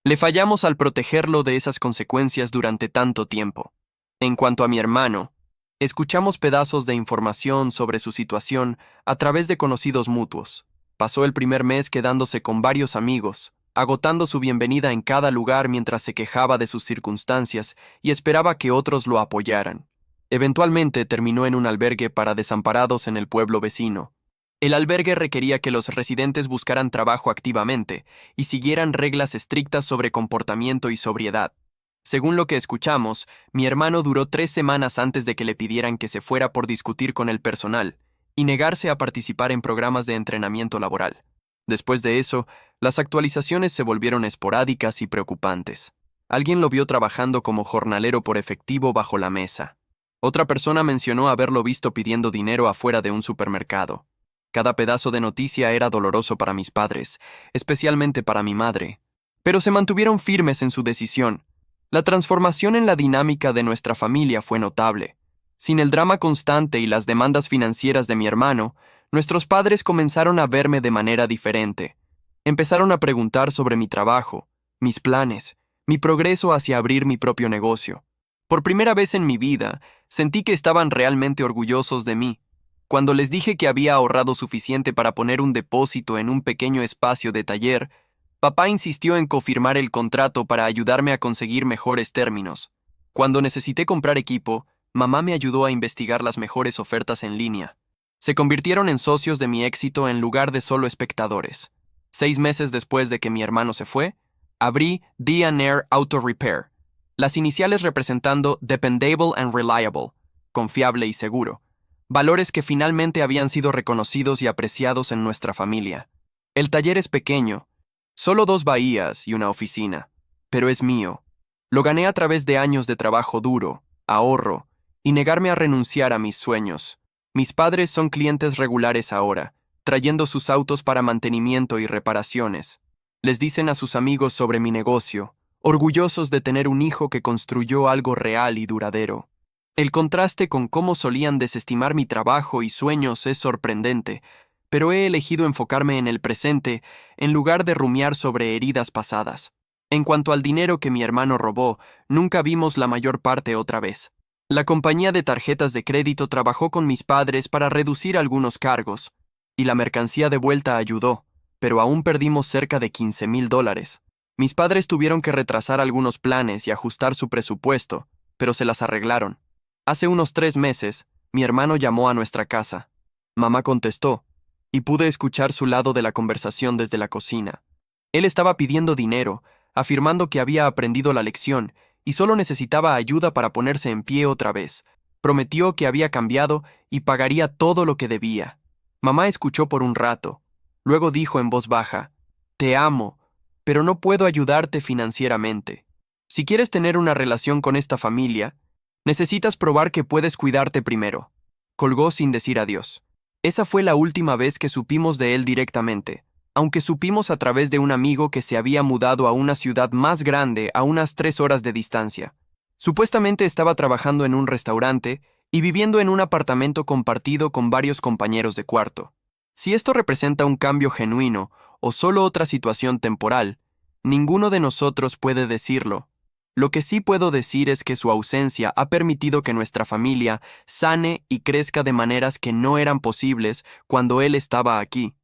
Le fallamos al protegerlo de esas consecuencias durante tanto tiempo. En cuanto a mi hermano, escuchamos pedazos de información sobre su situación a través de conocidos mutuos. Pasó el primer mes quedándose con varios amigos, agotando su bienvenida en cada lugar mientras se quejaba de sus circunstancias y esperaba que otros lo apoyaran. Eventualmente terminó en un albergue para desamparados en el pueblo vecino. El albergue requería que los residentes buscaran trabajo activamente y siguieran reglas estrictas sobre comportamiento y sobriedad. Según lo que escuchamos, mi hermano duró 3 semanas antes de que le pidieran que se fuera por discutir con el personal y negarse a participar en programas de entrenamiento laboral. Después de eso, las actualizaciones se volvieron esporádicas y preocupantes. Alguien lo vio trabajando como jornalero por efectivo bajo la mesa. Otra persona mencionó haberlo visto pidiendo dinero afuera de un supermercado. Cada pedazo de noticia era doloroso para mis padres, especialmente para mi madre. Pero se mantuvieron firmes en su decisión. La transformación en la dinámica de nuestra familia fue notable. Sin el drama constante y las demandas financieras de mi hermano, nuestros padres comenzaron a verme de manera diferente. Empezaron a preguntar sobre mi trabajo, mis planes, mi progreso hacia abrir mi propio negocio. Por primera vez en mi vida, sentí que estaban realmente orgullosos de mí. Cuando les dije que había ahorrado suficiente para poner un depósito en un pequeño espacio de taller, papá insistió en confirmar el contrato para ayudarme a conseguir mejores términos. Cuando necesité comprar equipo, mamá me ayudó a investigar las mejores ofertas en línea. Se convirtieron en socios de mi éxito en lugar de solo espectadores. 6 meses después de que mi hermano se fue, abrí D&R Auto Repair, las iniciales representando Dependable and Reliable, confiable y seguro, valores que finalmente habían sido reconocidos y apreciados en nuestra familia. El taller es pequeño, solo 2 bahías y una oficina, pero es mío. Lo gané a través de años de trabajo duro, ahorro y negarme a renunciar a mis sueños. Mis padres son clientes regulares ahora, trayendo sus autos para mantenimiento y reparaciones. Les dicen a sus amigos sobre mi negocio, orgullosos de tener un hijo que construyó algo real y duradero. El contraste con cómo solían desestimar mi trabajo y sueños es sorprendente, pero he elegido enfocarme en el presente en lugar de rumiar sobre heridas pasadas. En cuanto al dinero que mi hermano robó, nunca vimos la mayor parte otra vez. La compañía de tarjetas de crédito trabajó con mis padres para reducir algunos cargos, y la mercancía de vuelta ayudó, pero aún perdimos cerca de $15,000. Mis padres tuvieron que retrasar algunos planes y ajustar su presupuesto, pero se las arreglaron. Hace unos 3 meses, mi hermano llamó a nuestra casa. Mamá contestó, y pude escuchar su lado de la conversación desde la cocina. Él estaba pidiendo dinero, afirmando que había aprendido la lección y solo necesitaba ayuda para ponerse en pie otra vez. Prometió que había cambiado y pagaría todo lo que debía. Mamá escuchó por un rato. Luego dijo en voz baja, «Te amo, pero no puedo ayudarte financieramente. Si quieres tener una relación con esta familia, necesitas probar que puedes cuidarte primero». Colgó sin decir adiós. Esa fue la última vez que supimos de él directamente, aunque supimos a través de un amigo que se había mudado a una ciudad más grande a unas 3 horas de distancia. Supuestamente estaba trabajando en un restaurante y viviendo en un apartamento compartido con varios compañeros de cuarto. Si esto representa un cambio genuino o solo otra situación temporal, ninguno de nosotros puede decirlo. Lo que sí puedo decir es que su ausencia ha permitido que nuestra familia sane y crezca de maneras que no eran posibles cuando él estaba aquí.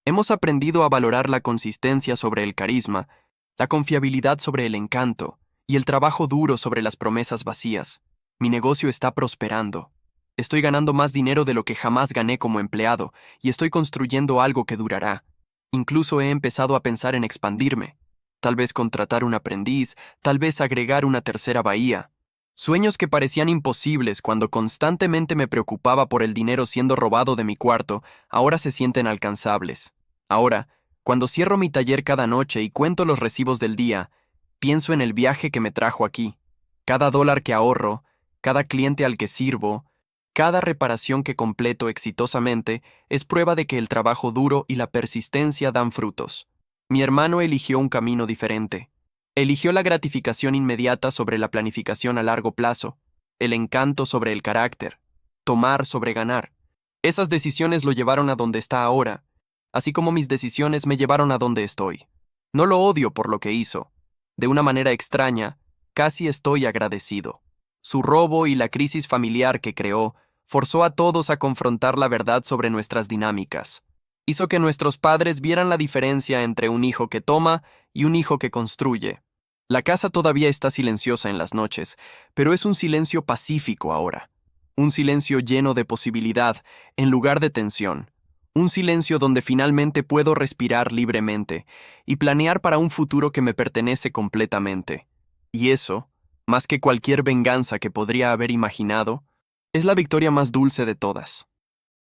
Hemos aprendido a valorar la consistencia sobre el carisma, la confiabilidad sobre el encanto y el trabajo duro sobre las promesas vacías. Mi negocio está prosperando. Estoy ganando más dinero de lo que jamás gané como empleado y estoy construyendo algo que durará. Incluso he empezado a pensar en expandirme. Tal vez contratar un aprendiz, tal vez agregar una tercera bahía. Sueños que parecían imposibles cuando constantemente me preocupaba por el dinero siendo robado de mi cuarto, ahora se sienten alcanzables. Ahora, cuando cierro mi taller cada noche y cuento los recibos del día, pienso en el viaje que me trajo aquí. Cada dólar que ahorro, cada cliente al que sirvo, Cada reparación que completo exitosamente es prueba de que el trabajo duro y la persistencia dan frutos. Mi hermano eligió un camino diferente. Eligió la gratificación inmediata sobre la planificación a largo plazo, el encanto sobre el carácter, tomar sobre ganar. Esas decisiones lo llevaron a donde está ahora, así como mis decisiones me llevaron a donde estoy. No lo odio por lo que hizo. De una manera extraña, casi estoy agradecido. Su robo y la crisis familiar que creó forzó a todos a confrontar la verdad sobre nuestras dinámicas. Hizo que nuestros padres vieran la diferencia entre un hijo que toma y un hijo que construye. La casa todavía está silenciosa en las noches, pero es un silencio pacífico ahora. Un silencio lleno de posibilidad, en lugar de tensión. Un silencio donde finalmente puedo respirar libremente y planear para un futuro que me pertenece completamente. Y eso, más que cualquier venganza que podría haber imaginado, es la victoria más dulce de todas.